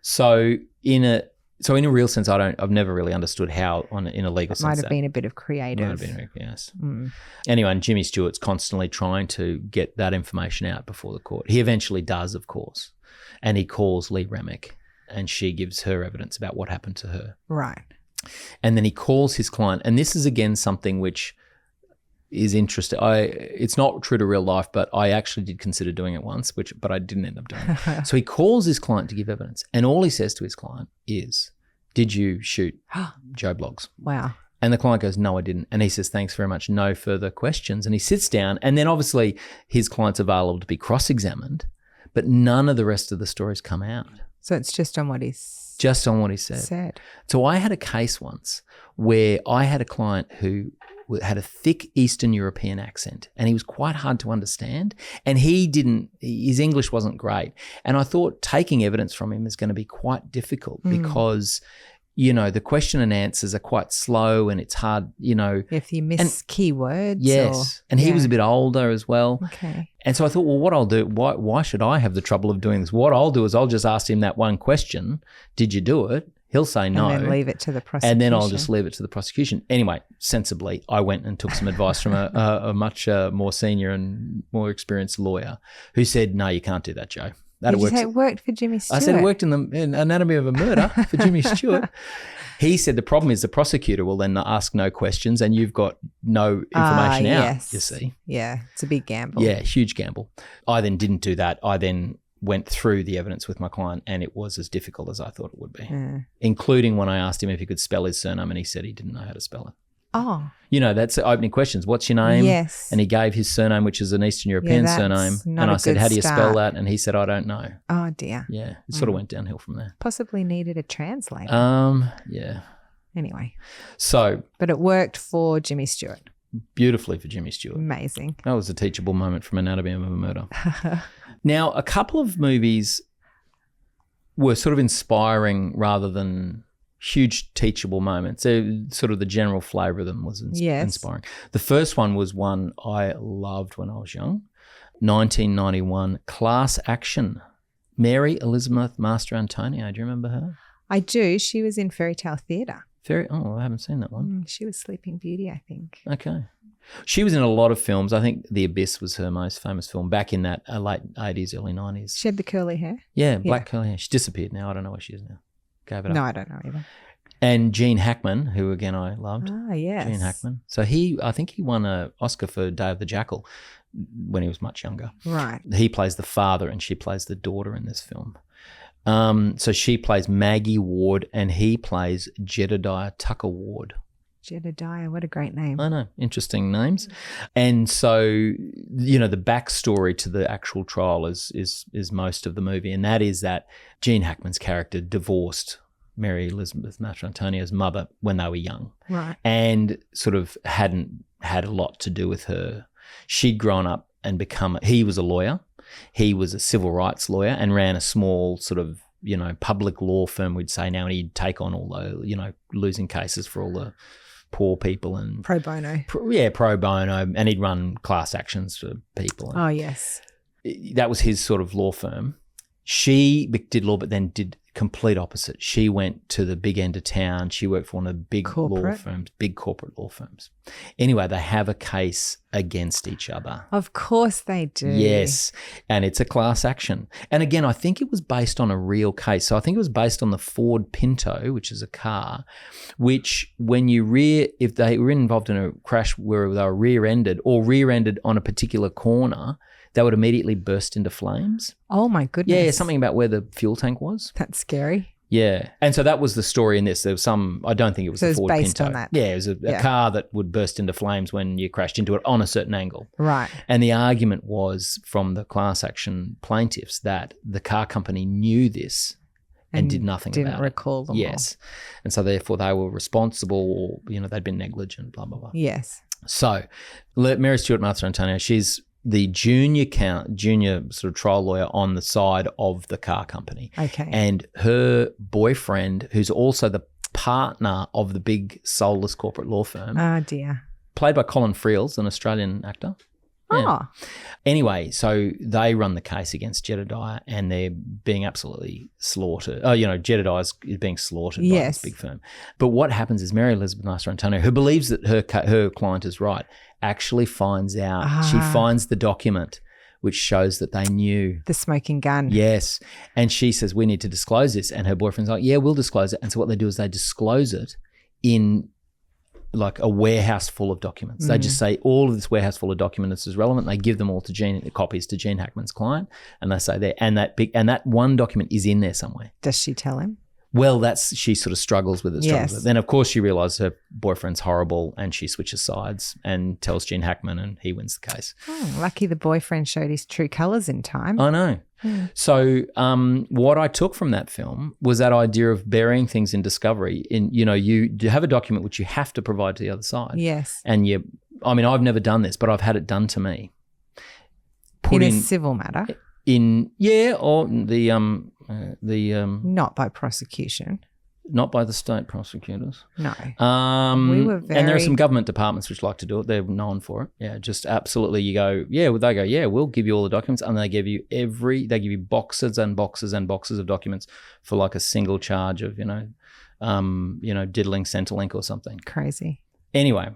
So in a real sense, I've never really understood how in a legal sense. Might have been a bit of creative. Might have been, yes. Anyway, and Jimmy Stewart's constantly trying to get that information out before the court. He eventually does, of course, and he calls Lee Remick, and she gives her evidence about what happened to her. Right. And then he calls his client, and this is again something which is interesting. It's not true to real life, but I actually did consider doing it once, but I didn't end up doing it. So he calls his client to give evidence, and all he says to his client is, "Did you shoot Joe Bloggs?" Wow. And the client goes, "No, I didn't." And he says, "Thanks very much. No further questions." And he sits down, and then obviously his client's available to be cross-examined, but none of the rest of the stories come out. So it's just on what he's said. So I had a case once where I had a client who had a thick Eastern European accent, and he was quite hard to understand, and his English wasn't great. And I thought taking evidence from him is going to be quite difficult because, the question and answers are quite slow and it's hard, If you miss keywords. Yes. And he was a bit older as well. Okay. And so I thought, well, what I'll do, why should I have the trouble of doing this? What I'll do is I'll just ask him that one question. Did you do it? He'll say no. And then leave it to the prosecution. And then I'll just leave it to the prosecution. Anyway, sensibly, I went and took some advice from a much more senior and more experienced lawyer who said, "No, you can't do that, Joe." Did you say it worked for Jimmy Stewart? I said it worked in Anatomy of a Murder for Jimmy Stewart. He said the problem is the prosecutor will then ask no questions and you've got no information out, you see. Yeah, it's a big gamble. Yeah, huge gamble. I then didn't do that. I then went through the evidence with my client and it was as difficult as I thought it would be, including when I asked him if he could spell his surname and he said he didn't know how to spell it. Oh. That's the opening questions. What's your name? Yes. And he gave his surname, which is an Eastern European surname. And I said, how do you spell that? And he said, I don't know. Oh, dear. Yeah. It sort of went downhill from there. Possibly needed a translator. Yeah. Anyway. So. But it worked for Jimmy Stewart. Beautifully for Jimmy Stewart. Amazing. That was a teachable moment from Anatomy of a Murder. Now, a couple of movies were sort of inspiring rather than huge teachable moments. Sort of the general flavour of them was inspiring. The first one was one I loved when I was young. 1991, Class Action. Mary Elizabeth Master Antonio. Do you remember her? I do. She was in Fairy Tale Theatre. I haven't seen that one. She was Sleeping Beauty, I think. Okay. She was in a lot of films. I think The Abyss was her most famous film back in that late 80s, early 90s. She had the curly hair? Yeah, black curly hair. She disappeared now. I don't know where she is now. Gave it up. No, I don't know either. And Gene Hackman, who again I loved. Ah, yes. Gene Hackman. So I think he won an Oscar for Day of the Jackal when he was much younger. Right. He plays the father and she plays the daughter in this film. So she plays Maggie Ward and he plays Jedediah Tucker Ward. Jedediah, what a great name. I know, interesting names. And so, the backstory to the actual trial is most of the movie, and that is that Gene Hackman's character divorced Mary Elizabeth Master Antonio's mother when they were young. Right. And sort of hadn't had a lot to do with her. She'd grown up and he was a lawyer. He was a civil rights lawyer and ran a small sort of, public law firm, we'd say now, and he'd take on all the, losing cases for all the poor people and pro bono. Pro bono, and he'd run class actions for people. Oh, yes. That was his sort of law firm. She did law, but then did complete opposite. She went to the big end of town. She worked for one of the big corporate law firms. Anyway, they have a case against each other. Of course they do. Yes, and it's a class action. And again, I think it was based on a real case. So I think it was based on the Ford Pinto, which is a car, which if they were involved in a crash where they were rear-ended on a particular corner, they would immediately burst into flames. Oh, my goodness. Yeah, something about where the fuel tank was. That's scary. Yeah. And so that was the story in this. There was I don't think it was the Ford Pinto. So it was based on that. Yeah, it was a car that would burst into flames when you crashed into it on a certain angle. Right. And the argument was from the class action plaintiffs that the car company knew this and did nothing about it. Didn't recall them. Yes. And so therefore they were responsible or, they'd been negligent, blah, blah, blah. Yes. So Mary Stuart Master Antonio, she's the junior sort of trial lawyer on the side of the car company. Okay. And her boyfriend, who's also the partner of the big soulless corporate law firm. Oh, dear. Played by Colin Friels, an Australian actor. Yeah. Oh. Anyway, so they run the case against Jedediah and they're being absolutely slaughtered. Oh, Jedediah is being slaughtered by this big firm. But what happens is Mary Elizabeth Mastrantonio, who believes that her client is right, actually finds out. She finds the document which shows that they knew. The smoking gun. Yes. And she says, we need to disclose this. And her boyfriend's like, yeah, we'll disclose it. And so what they do is they disclose it in like a warehouse full of documents. They just say all of this warehouse full of documents is relevant. They give them all to copies to Gene Hackman's client, and they say that one document is in there somewhere. Does she tell him? Well, she sort of struggles with it. Yes. Then, of course, she realizes her boyfriend's horrible and she switches sides and tells Gene Hackman and he wins the case. Oh, lucky the boyfriend showed his true colours in time. I know. So what I took from that film was that idea of burying things in discovery. You have a document which you have to provide to the other side. Yes. And I've never done this, but I've had it done to me. In a civil matter? Or not by prosecution. Not by the state prosecutors. No. We were and there are some government departments which like to do it. They're known for it. Yeah, just absolutely. You go, they go, we'll give you all the documents, and they give you boxes and boxes and boxes of documents for like a single charge of diddling Centrelink or something. Crazy. Anyway,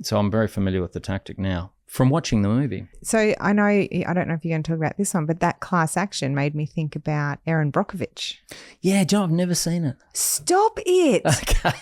so I'm very familiar with the tactic now from watching the movie. So I don't know if you're going to talk about this one, but that class action made me think about Erin Brockovich. Yeah, John, I've never seen it. Stop it.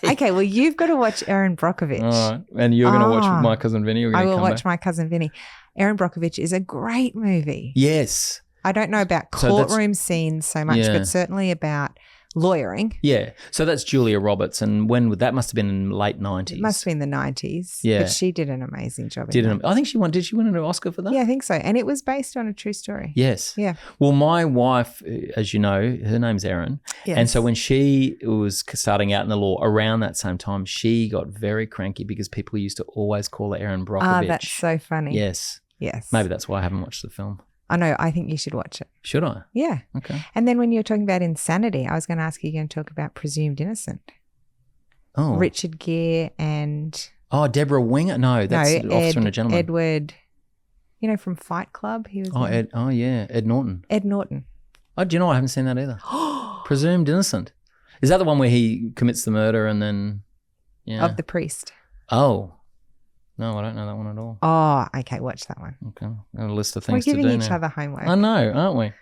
Okay, well, you've got to watch Erin Brockovich. All right. And you're going to watch My Cousin Vinny? I will watch My Cousin Vinny. Erin Brockovich is a great movie. Yes. I don't know about courtroom scenes so much, but certainly about lawyering. Yeah. So that's Julia Roberts. And that must have been in the late 90s. It must have been the 90s. Yeah. But she did an amazing job. I think she won. Did she win an Oscar for that? Yeah, I think so. And it was based on a true story. Yes. Yeah. Well, my wife, as you know, her name's Erin. Yes. And so when she was starting out in the law around that same time, she got very cranky because people used to always call her Erin Brockovich. That's so funny. Yes. Yes. Maybe that's why I haven't watched the film. I know. I think you should watch it. Should I? Yeah. Okay. And then when you were talking about insanity, I was going to ask you to talk about Presumed Innocent. Oh. Richard Gere and... Oh, Deborah Winger? No, that's Officer and a Gentleman. Edward, from Fight Club. He was Ed Norton. Ed Norton. Oh, do you know I haven't seen that either? Presumed Innocent. Is that the one where he commits the murder and then... Yeah. Of the priest. Oh. No, I don't know that one at all. Oh, okay. Watch that one. Okay. Got a list of things to do We're giving each now. other homework. I know, aren't we?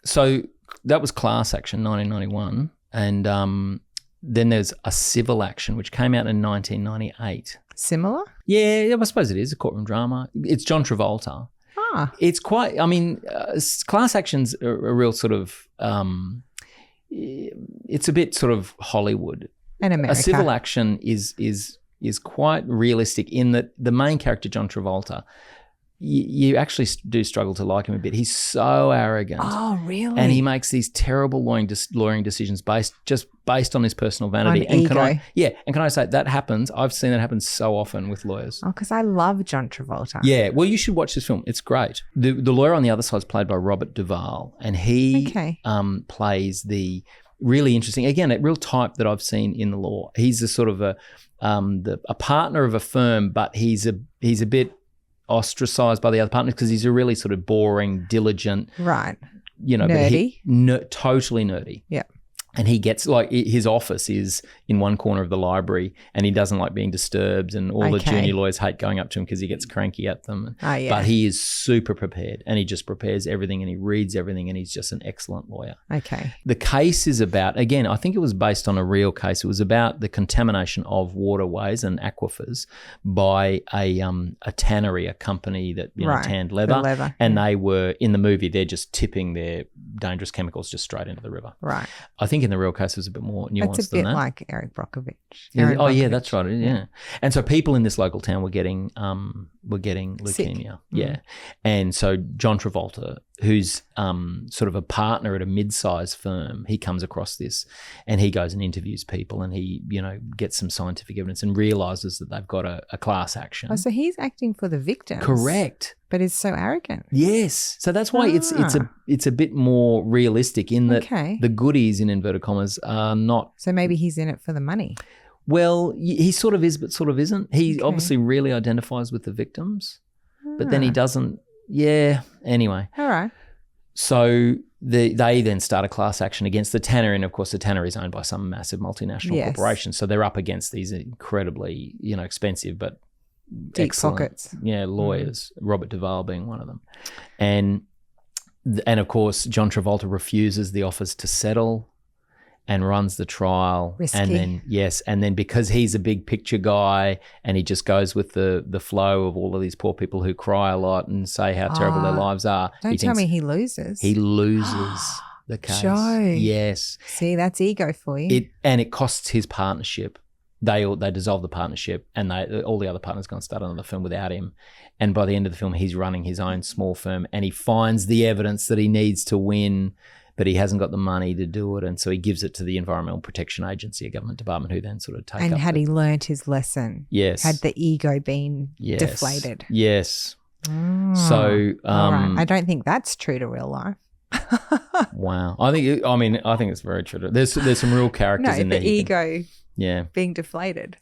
So that was class action, 1991. And then there's a civil action, which came out in 1998. Similar? Yeah, I suppose it is a courtroom drama. It's John Travolta. Ah. It's quite, class action's a real sort of, it's a bit sort of Hollywood. And America. A civil action is quite realistic in that the main character, John Travolta, you actually do struggle to like him a bit. He's so arrogant. Oh, really? And he makes these terrible lawyering decisions based on his personal vanity. On ego. Can I say that happens? I've seen that happen so often with lawyers. Oh, because I love John Travolta. Yeah, well, you should watch this film. It's great. The lawyer on the other side is played by Robert Duvall, and he plays the really interesting, again, a real type that I've seen in the law. He's a sort of a partner of a firm, but he's a bit ostracized by the other partners because he's a really sort of boring, diligent, right? Nerdy, totally nerdy. Yeah. And he gets his office is in one corner of the library, and he doesn't like being disturbed, and all the junior lawyers hate going up to him because he gets cranky at them. Oh, yeah. But he is super prepared, and he just prepares everything, and he reads everything, and he's just an excellent lawyer. Okay. The case is about, again, I think it was based on a real case. It was about the contamination of waterways and aquifers by a tannery, a company that tanned leather. And they were, in the movie, they're just tipping their dangerous chemicals just straight into the river. Right. I think in the real case it was a bit more nuanced than that. It's a bit like Eric Brockovich. Yeah, that's right. Yeah. And so people in this local town were getting leukemia. Sick. Yeah. And so John Travolta, who's sort of a partner at a mid-sized firm, he comes across this and he goes and interviews people and he, gets some scientific evidence and realises that they've got a class action. Oh, so he's acting for the victims. Correct. But is so arrogant. Yes. So that's why it's a bit more realistic in that the goodies, in inverted commas, are not. So maybe he's in it for the money. Well, he sort of is, but sort of isn't. He obviously really identifies with the victims, but then he doesn't. Yeah. Anyway. All right. So they then start a class action against the tannery, and of course the tannery is owned by some massive multinational corporation. So they're up against these incredibly, expensive but deep excellent, pockets. Yeah, lawyers. Robert Duvall being one of them, and of course John Travolta refuses the offers to settle and runs the trial. Risky. And then because he's a big picture guy and he just goes with the flow of all of these poor people who cry a lot and say how terrible their lives are. Don't tell me he loses. He loses the case. Joe. Yes. See, that's ego for you. It costs his partnership. They dissolve the partnership and all the other partners go and start another firm without him. And by the end of the film, he's running his own small firm and he finds the evidence that he needs to win, but he hasn't got the money to do it. And so he gives it to the Environmental Protection Agency, a government department, who then sort of take and up. And had he learnt his lesson? Yes. Had the ego been deflated? Yes. Oh, so all right. I don't think that's true to real life. Wow. I think it's very true. There's some real characters in there. The ego being deflated.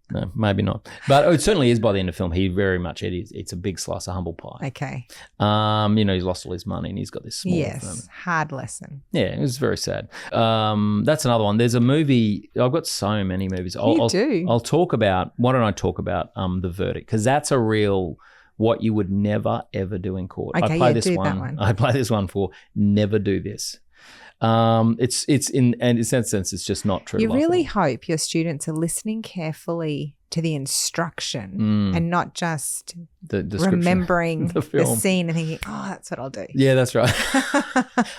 No, maybe not. But it certainly is by the end of the film. He very much it's a big slice of humble pie. Okay. He's lost all his money and he's got this small firm. Hard lesson. Yeah, it was very sad. That's another one. There's a movie. I've got so many movies. I'll talk about. Why don't I talk about The Verdict? Because that's a real what you would never ever do in court. Okay, I play this do one. That one. I play this one for never do this. It's in that sense it's just not true. You really hope your students are listening carefully to the instruction and not just the remembering the scene and thinking, oh, that's what I'll do. Yeah, that's right.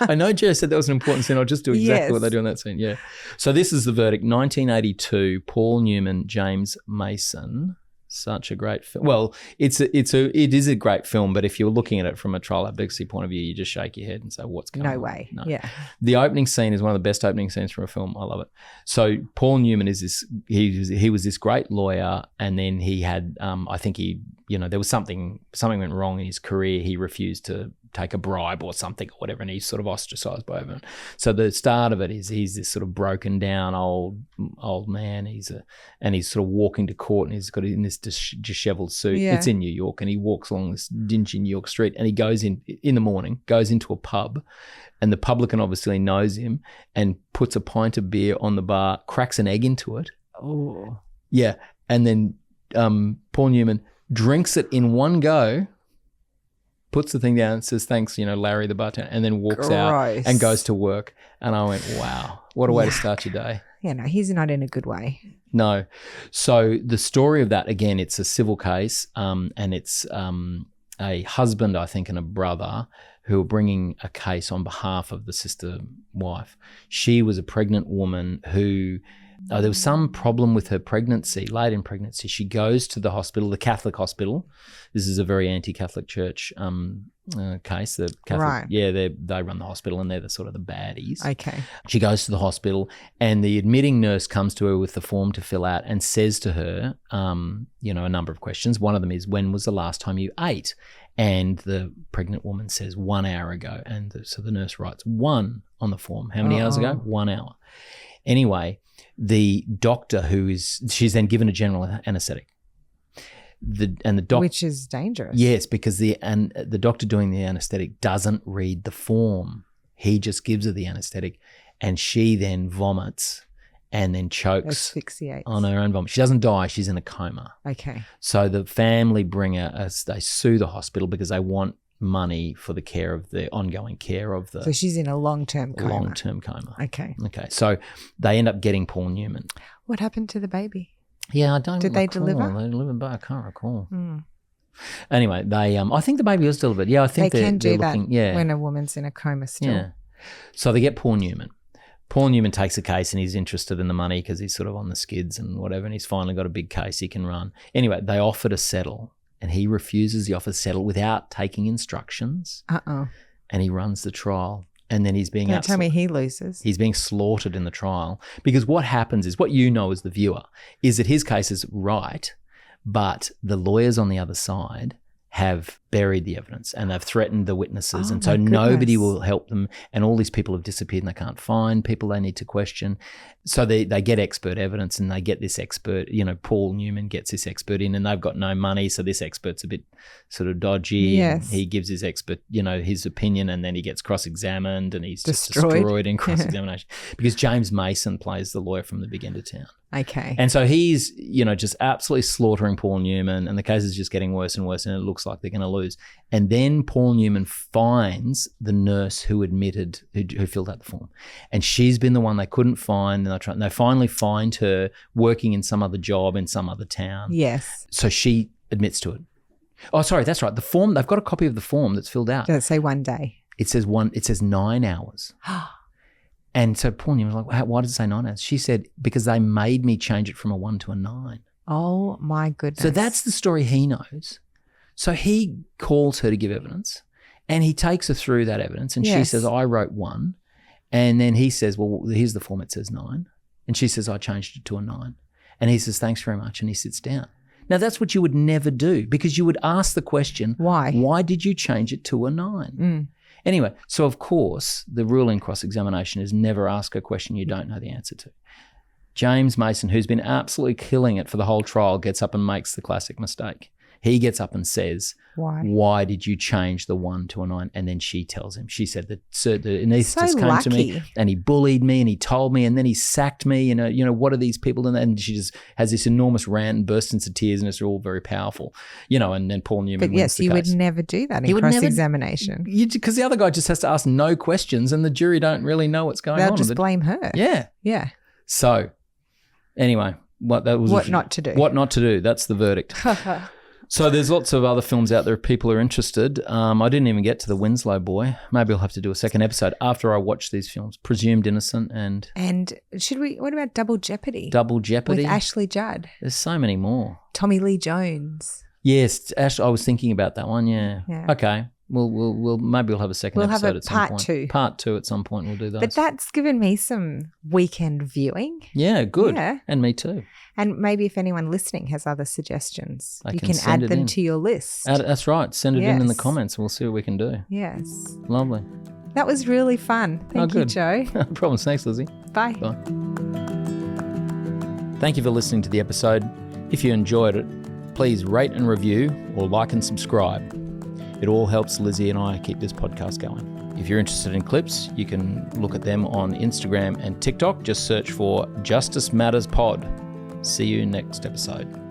I know Joe said that was an important scene. I'll just do exactly what they do in that scene. Yeah. So this is The Verdict, 1982, Paul Newman, James Mason. Such a great film. Well, it is a great film, but if you're looking at it from a trial advocacy point of view, you just shake your head and say, "What's going on?" No way. No. Yeah. The opening scene is one of the best opening scenes from a film. I love it. So Paul Newman is this. He was this great lawyer, and then he had. I think there was something went wrong in his career. He refused to take a bribe or something or whatever, and he's sort of ostracized by everyone. So the start of it is he's this sort of broken down old man. He's sort of walking to court and he's got in this disheveled suit. Yeah. It's in New York, and he walks along this dingy New York street, and he goes in the morning, goes into a pub, and the publican obviously knows him and puts a pint of beer on the bar, cracks an egg into it. Oh. Yeah. And then Paul Newman drinks it in one go, puts the thing down and says, thanks, Larry, the bartender, and then walks out and goes to work. And I went, wow, what a way to start your day. Yeah, no, he's not in a good way. No. So the story of that, again, it's a civil case, and it's a husband, I think, and a brother who are bringing a case on behalf of the sister wife. She was a pregnant woman who... there was some problem with her pregnancy, late in pregnancy. She goes to the hospital, the Catholic hospital. This is a very anti-Catholic church case. The Catholic, they run the hospital and they're the sort of the baddies. Okay. She goes to the hospital and the admitting nurse comes to her with the form to fill out and says to her, a number of questions. One of them is, when was the last time you ate? And the pregnant woman says 1 hour ago. And so the nurse writes 1 on the form. How many hours ago? 1 hour. Anyway, the doctor she's then given a general anesthetic. Which is dangerous. Yes, because the doctor doing the anesthetic doesn't read the form. He just gives her the anesthetic, and she then vomits and then chokes. Asphyxiates. On her own vomit. She doesn't die. She's in a coma. Okay. So the family bring her, they sue the hospital because they want money for the care of the ongoing care of the... So she's in a long-term coma. Long-term coma. Okay. So they end up getting Paul Newman. What happened to the baby? Yeah, I don't Did they deliver? They delivered, but I can't recall. Anyway, they... I think the baby was delivered. Yeah, I think they can do that looking, when a woman's in a coma still. Yeah. So they get Paul Newman. Paul Newman takes a case and he's interested in the money because he's sort of on the skids and whatever, and he's finally got a big case he can run. Anyway, they offer to settle. and he refuses the offer to settle without taking instructions. And he runs the trial. And then he's being Don't tell me he loses. He's being slaughtered in the trial, because what happens is, what you know as the viewer, is that his case is right, but the lawyers on the other side have buried the evidence and they've threatened the witnesses. And so nobody will help them. And all these people have disappeared and they can't find people they need to question. So they get expert evidence, and they get this expert, Paul Newman gets this expert in, and they've got no money. So this expert's a bit sort of dodgy. Yes. He gives his expert, his opinion, and then he gets cross-examined and he's just destroyed in cross-examination because James Mason plays the lawyer from the big end of town. Okay. And so he's, just absolutely slaughtering Paul Newman, and the case is just getting worse and worse, and it looks like they're going to lose. And then Paul Newman finds the nurse who admitted, who filled out the form. And she's been the one they couldn't find, and they finally find her working in some other job in some other town. Yes. So she admits to it. Oh, sorry, that's right. The form, they've got a copy of the form that's filled out. Does it say 1 day? It says 9 hours. And so Paul Newman was like, why does it say 9 hours? She said, because they made me change it from a 1 to a 9. Oh, my goodness. So that's the story he knows. So he calls her to give evidence, and he takes her through that evidence, and she says, I wrote 1. And then he says, well, here's the form, it says 9. And she says, I changed it to a 9. And he says, thanks very much. And he sits down. Now, that's what you would never do, because you would ask the question, why? Why did you change it to a 9? Anyway, so of course, the rule in cross-examination is never ask a question you don't know the answer to. James Mason, who's been absolutely killing it for the whole trial, gets up and makes the classic mistake. He gets up and says, why did you change the 1 to a 9? And then she tells him. She said that the anaesthetist came to me and he bullied me and he told me and then he sacked me. What are these people doing? And she just has this enormous rant and bursts into tears, and it's all very powerful. And then Paul Newman wins the case. But yes, you would never do that in cross-examination. Because the other guy just has to ask no questions, and the jury don't really know what's going on. They'll just blame her. Yeah. Yeah. So anyway, what not to do. What not to do. That's the verdict. So there's lots of other films out there if people are interested. I didn't even get to The Winslow Boy. Maybe I'll have to do a second episode after I watch these films. Presumed Innocent and what about Double Jeopardy? Double Jeopardy. With Ashley Judd. There's so many more. Tommy Lee Jones. Yes, Ash. I was thinking about that one. Yeah. Okay. We'll maybe we'll have a second episode at some point. Part 2 at some point. We'll do those. But that's given me some weekend viewing. Yeah, good. Yeah. And me too. And maybe if anyone listening has other suggestions, you can add them to your list. That's right. Send it in the comments. We'll see what we can do. Yes. Lovely. That was really fun. Thank you, Joe. No problem. Thanks, Lizzie. Bye. Bye. Thank you for listening to the episode. If you enjoyed it, please rate and review or like and subscribe. It all helps Lizzie and I keep this podcast going. If you're interested in clips, you can look at them on Instagram and TikTok. Just search for Justice Matters Pod. See you next episode.